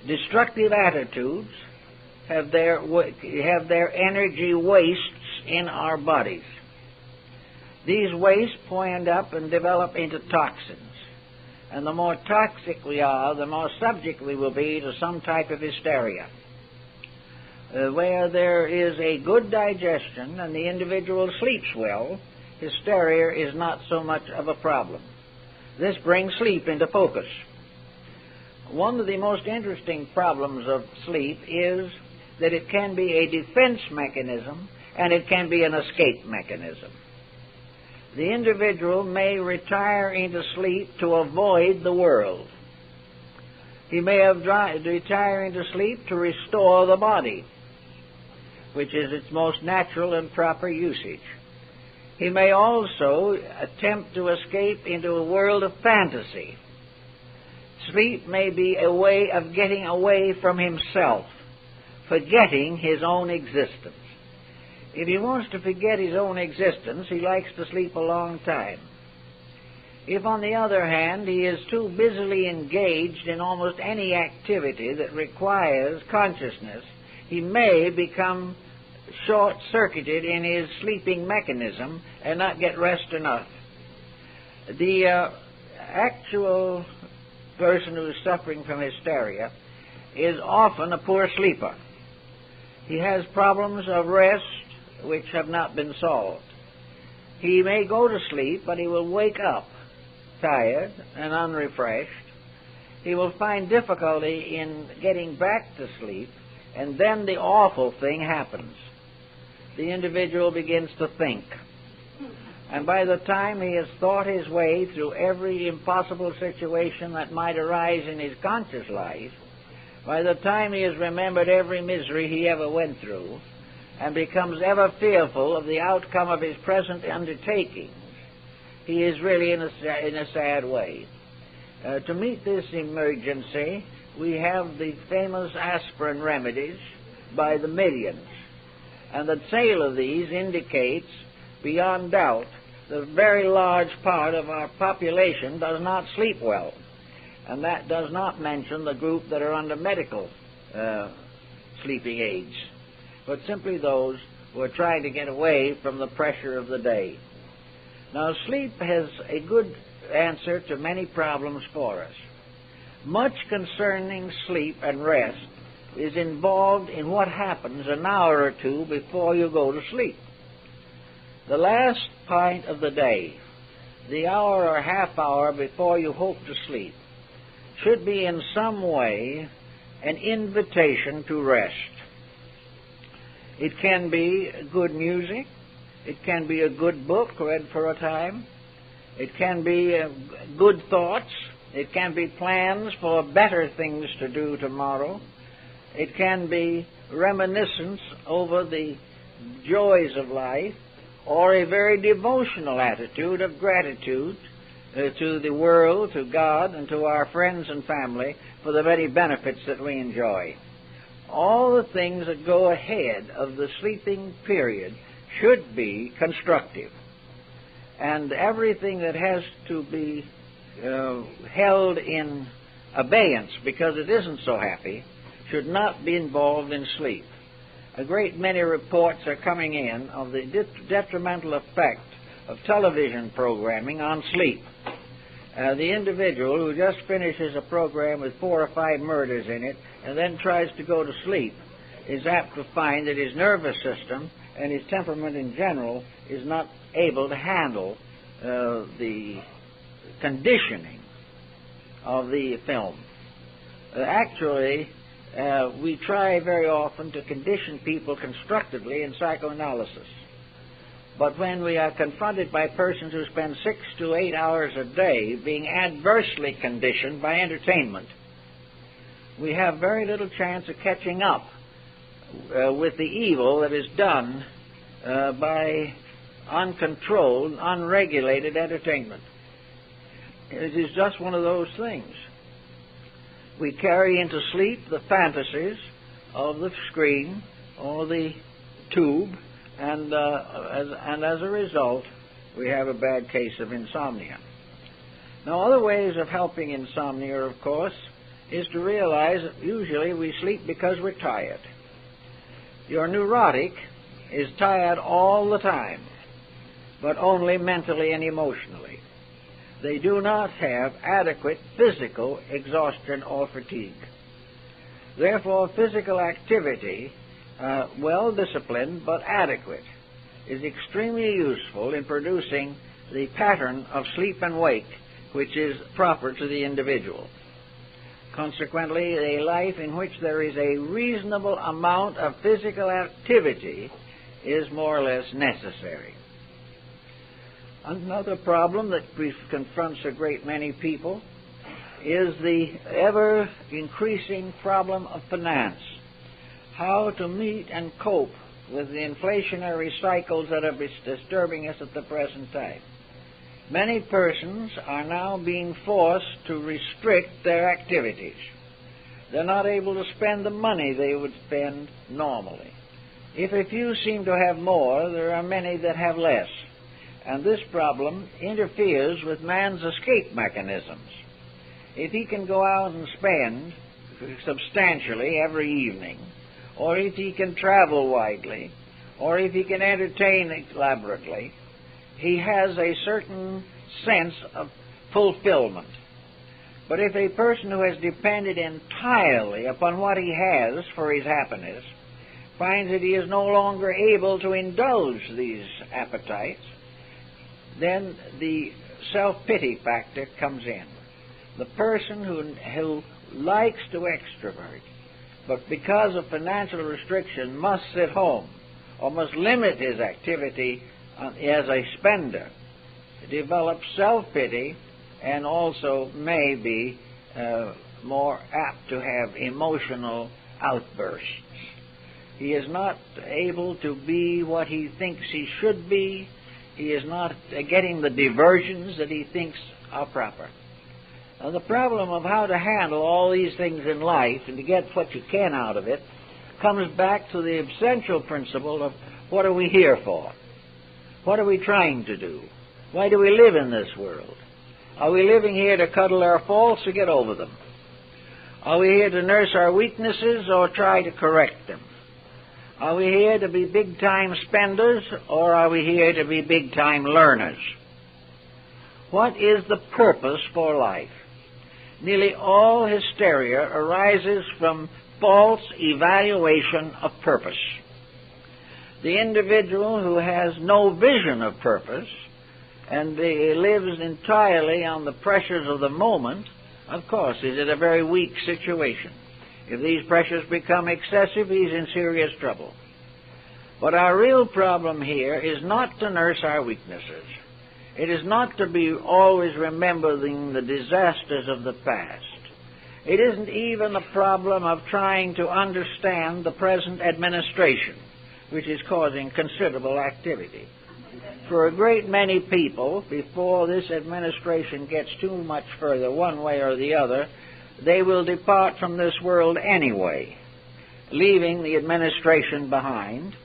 Destructive attitudes have their energy wastes in our bodies. These wastes wind up and develop into toxins. And the more toxic we are, the more subject we will be to some type of hysteria. Where there is a good digestion and the individual sleeps well, hysteria is not so much of a problem. This brings sleep into focus. One of the most interesting problems of sleep is that it can be a defense mechanism and it can be an escape mechanism. The individual may retire into sleep to avoid the world. He may retire into sleep to restore the body, which is its most natural and proper usage. He may also attempt to escape into a world of fantasy. Sleep may be a way of getting away from himself, forgetting his own existence. If he wants to forget his own existence, he likes to sleep a long time. If, on the other hand, he is too busily engaged in almost any activity that requires consciousness, he may become short-circuited in his sleeping mechanism and not get rest enough. The actual person who is suffering from hysteria is often a poor sleeper. He has problems of rest which have not been solved. He may go to sleep, but he will wake up tired and unrefreshed. He will find difficulty in getting back to sleep, and then the awful thing happens. The individual begins to think. And by the time he has thought his way through every impossible situation that might arise in his conscious life, by the time he has remembered every misery he ever went through, and becomes ever fearful of the outcome of his present undertakings, he is really in a sad way. To meet this emergency, we have the famous aspirin remedies by the millions. And the sale of these indicates, beyond doubt, that a very large part of our population does not sleep well. And that does not mention the group that are under medical sleeping aids, but simply those who are trying to get away from the pressure of the day. Now, sleep has a good answer to many problems for us. Much concerning sleep and rest is involved in what happens an hour or two before you go to sleep. The last part of the day, the hour or half hour before you hope to sleep, should be in some way an invitation to rest. It can be good music. It can be a good book read for a time. It can be good thoughts. It can be plans for better things to do tomorrow. It can be reminiscence over the joys of life, or a very devotional attitude of gratitude to the world, to God, and to our friends and family for the many benefits that we enjoy. All the things that go ahead of the sleeping period should be constructive. And everything that has to be held in abeyance because it isn't so happy should not be involved in sleep. A great many reports are coming in of the detrimental effect of television programming on sleep. The individual who just finishes a program with 4 or 5 murders in it and then tries to go to sleep is apt to find that his nervous system and his temperament in general is not able to handle the conditioning of the film. Actually, we try very often to condition people constructively in psychoanalysis. But when we are confronted by persons who spend 6 to 8 hours a day being adversely conditioned by entertainment, we have very little chance of catching up with the evil that is done by uncontrolled, unregulated entertainment. It is just one of those things. We carry into sleep the fantasies of the screen or the tube, and as a result, we have a bad case of insomnia. Now, other ways of helping insomnia, of course, is to realize that usually we sleep because we're tired. Your neurotic is tired all the time, but only mentally and emotionally. They do not have adequate physical exhaustion or fatigue. Therefore, physical activity, well disciplined but adequate, is extremely useful in producing the pattern of sleep and wake which is proper to the individual. Consequently, a life in which there is a reasonable amount of physical activity is more or less necessary. Another problem that confronts a great many people is the ever-increasing problem of finance. How to meet and cope with the inflationary cycles that are disturbing us at the present time. Many persons are now being forced to restrict their activities. They're not able to spend the money they would spend normally. If a few seem to have more, there are many that have less. And this problem interferes with man's escape mechanisms. If he can go out and spend substantially every evening, or if he can travel widely, or if he can entertain elaborately, he has a certain sense of fulfillment. But if a person who has depended entirely upon what he has for his happiness finds that he is no longer able to indulge these appetites, then the self-pity factor comes in. The person who likes to extrovert, but because of financial restriction must sit home or must limit his activity as a spender, develops self-pity and also may be more apt to have emotional outbursts. He is not able to be what he thinks he should be. He is not getting the diversions that he thinks are proper. Now, the problem of how to handle all these things in life and to get what you can out of it comes back to the essential principle of what are we here for? What are we trying to do? Why do we live in this world? Are we living here to cuddle our faults or get over them? Are we here to nurse our weaknesses or try to correct them? Are we here to be big-time spenders or are we here to be big-time learners? What is the purpose for life? Nearly all hysteria arises from false evaluation of purpose. The individual who has no vision of purpose and lives entirely on the pressures of the moment, of course, is in a very weak situation. If these pressures become excessive, he's in serious trouble. But our real problem here is not to nurse our weaknesses. It is not to be always remembering the disasters of the past. It isn't even a problem of trying to understand the present administration, which is causing considerable activity. For a great many people, before this administration gets too much further one way or the other, they will depart from this world anyway, leaving the administration behind,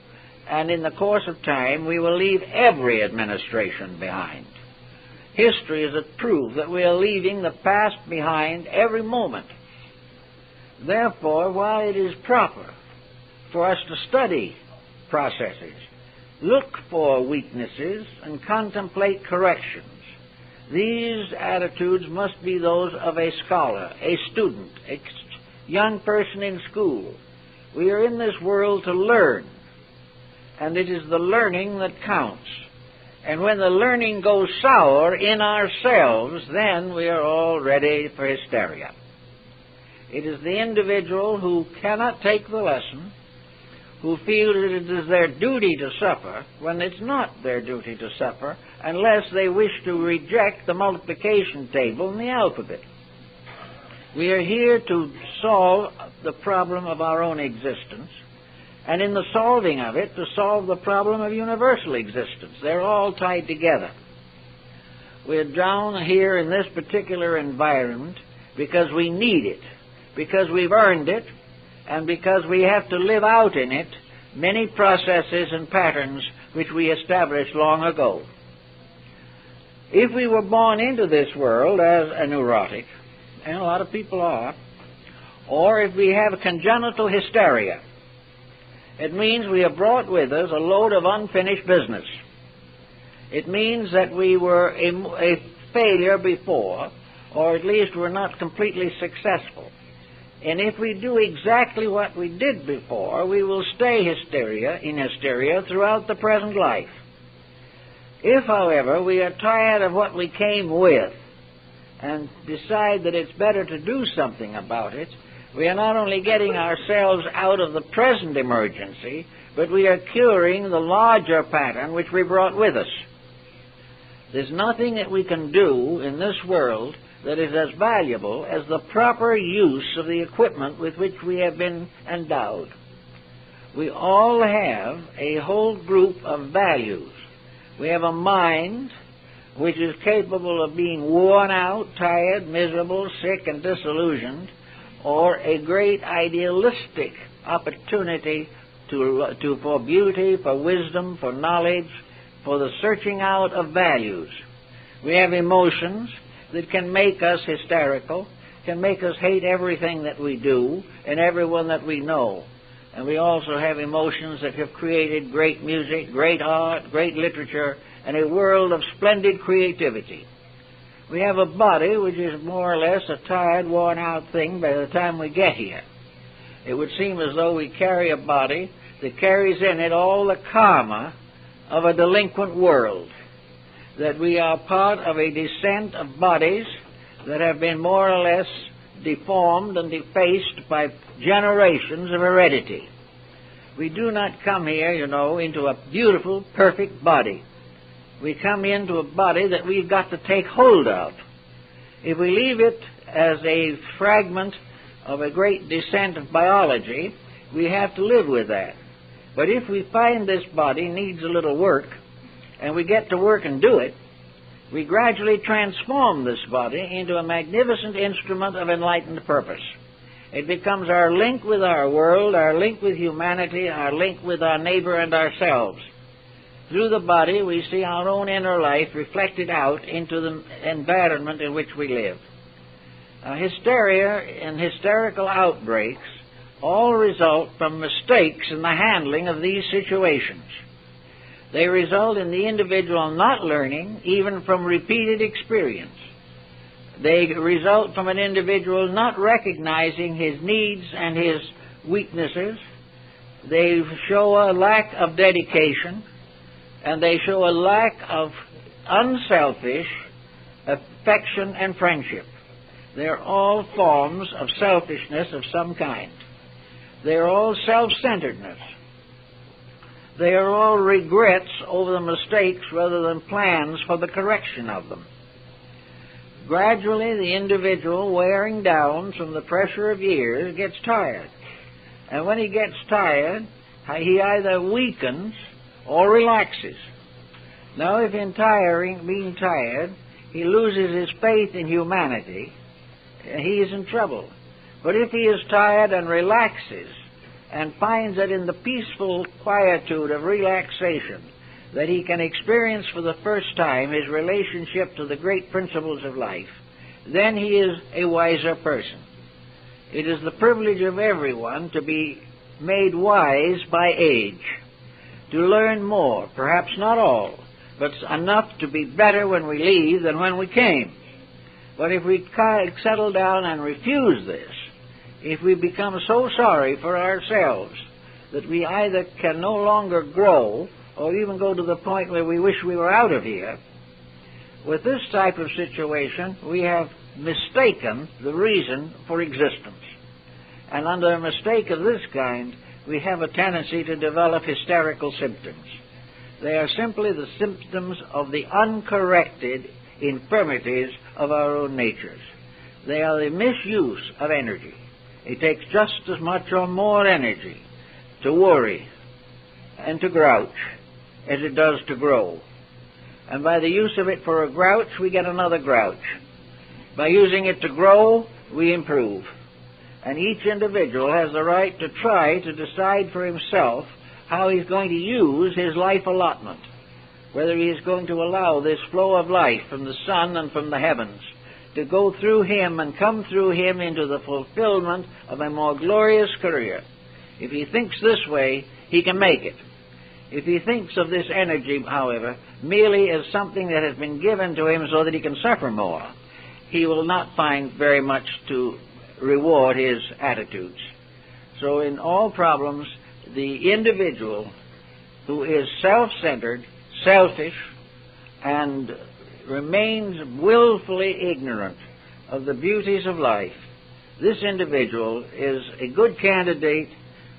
and in the course of time we will leave every administration behind. History is a proof that we are leaving the past behind every moment. Therefore, while it is proper for us to study processes, look for weaknesses, and contemplate corrections, these attitudes must be those of a scholar, a student, a young person in school, We are in this world to learn, and it is the learning that counts. And when the learning goes sour in ourselves, then we are all ready for hysteria. It is the individual who cannot take the lesson, who feel that it is their duty to suffer, when it's not their duty to suffer, unless they wish to reject the multiplication table and the alphabet. We are here to solve the problem of our own existence, and in the solving of it, to solve the problem of universal existence. They're all tied together. We're down here in this particular environment because we need it, because we've earned it, and because we have to live out in it many processes and patterns which we established long ago. If we were born into this world as a neurotic, and a lot of people are, or if we have a congenital hysteria, it means we have brought with us a load of unfinished business. It means that we were a failure before, or at least were not completely successful. And if we do exactly what we did before, we will stay in hysteria throughout the present life. If, however, we are tired of what we came with and decide that it's better to do something about it, we are not only getting ourselves out of the present emergency, but we are curing the larger pattern which we brought with us. There's nothing that we can do in this world that is as valuable as the proper use of the equipment with which we have been endowed. We all have a whole group of values. We have a mind which is capable of being worn out, tired, miserable, sick, and disillusioned, or a great idealistic opportunity for beauty, for wisdom, for knowledge, for the searching out of values. We have emotions that can make us hysterical, can make us hate everything that we do and everyone that we know. And we also have emotions that have created great music, great art, great literature, and a world of splendid creativity. We have a body which is more or less a tired, worn-out thing by the time we get here. It would seem as though we carry a body that carries in it all the karma of a delinquent world, that we are part of a descent of bodies that have been more or less deformed and defaced by generations of heredity. We do not come here, into a beautiful, perfect body. We come into a body that we've got to take hold of. If we leave it as a fragment of a great descent of biology, we have to live with that. But if we find this body needs a little work, and we get to work and do it, we gradually transform this body into a magnificent instrument of enlightened purpose. It becomes our link with our world, our link with humanity, our link with our neighbor and ourselves. Through the body, we see our own inner life reflected out into the environment in which we live. Hysteria and hysterical outbreaks all result from mistakes in the handling of these situations. They result in the individual not learning, even from repeated experience. They result from an individual not recognizing his needs and his weaknesses. They show a lack of dedication, and they show a lack of unselfish affection and friendship. They're all forms of selfishness of some kind. They're all self-centeredness. They are all regrets over the mistakes rather than plans for the correction of them. Gradually, the individual, wearing down from the pressure of years, gets tired. And when he gets tired, he either weakens or relaxes. Now, if in being tired, he loses his faith in humanity, he is in trouble. But if he is tired and relaxes, and finds that in the peaceful quietude of relaxation that he can experience for the first time his relationship to the great principles of life, then he is a wiser person. It is the privilege of everyone to be made wise by age, to learn more, perhaps not all, but enough to be better when we leave than when we came. But if we settle down and refuse this, if we become so sorry for ourselves that we either can no longer grow or even go to the point where we wish we were out of here, with this type of situation, we have mistaken the reason for existence. And under a mistake of this kind, we have a tendency to develop hysterical symptoms. They are simply the symptoms of the uncorrected infirmities of our own natures. They are the misuse of energy. It takes just as much or more energy to worry and to grouch as it does to grow. And by the use of it for a grouch, we get another grouch. By using it to grow, we improve. And each individual has the right to try to decide for himself how he's going to use his life allotment, whether he is going to allow this flow of life from the sun and from the heavens to go through him and come through him into the fulfillment of a more glorious career. If he thinks this way, he can make it. If he thinks of this energy, however, merely as something that has been given to him so that he can suffer more, he will not find very much to reward his attitudes. So in all problems, the individual who is self-centered, selfish, and remains willfully ignorant of the beauties of life, this individual is a good candidate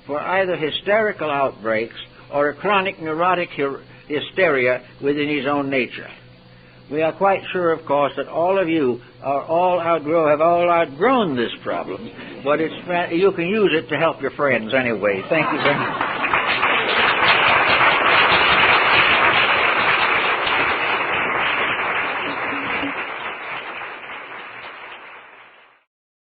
for either hysterical outbreaks or a chronic neurotic hysteria within his own nature. We are quite sure, of course, that all of you have all outgrown this problem, but you can use it to help your friends anyway. Thank you very much.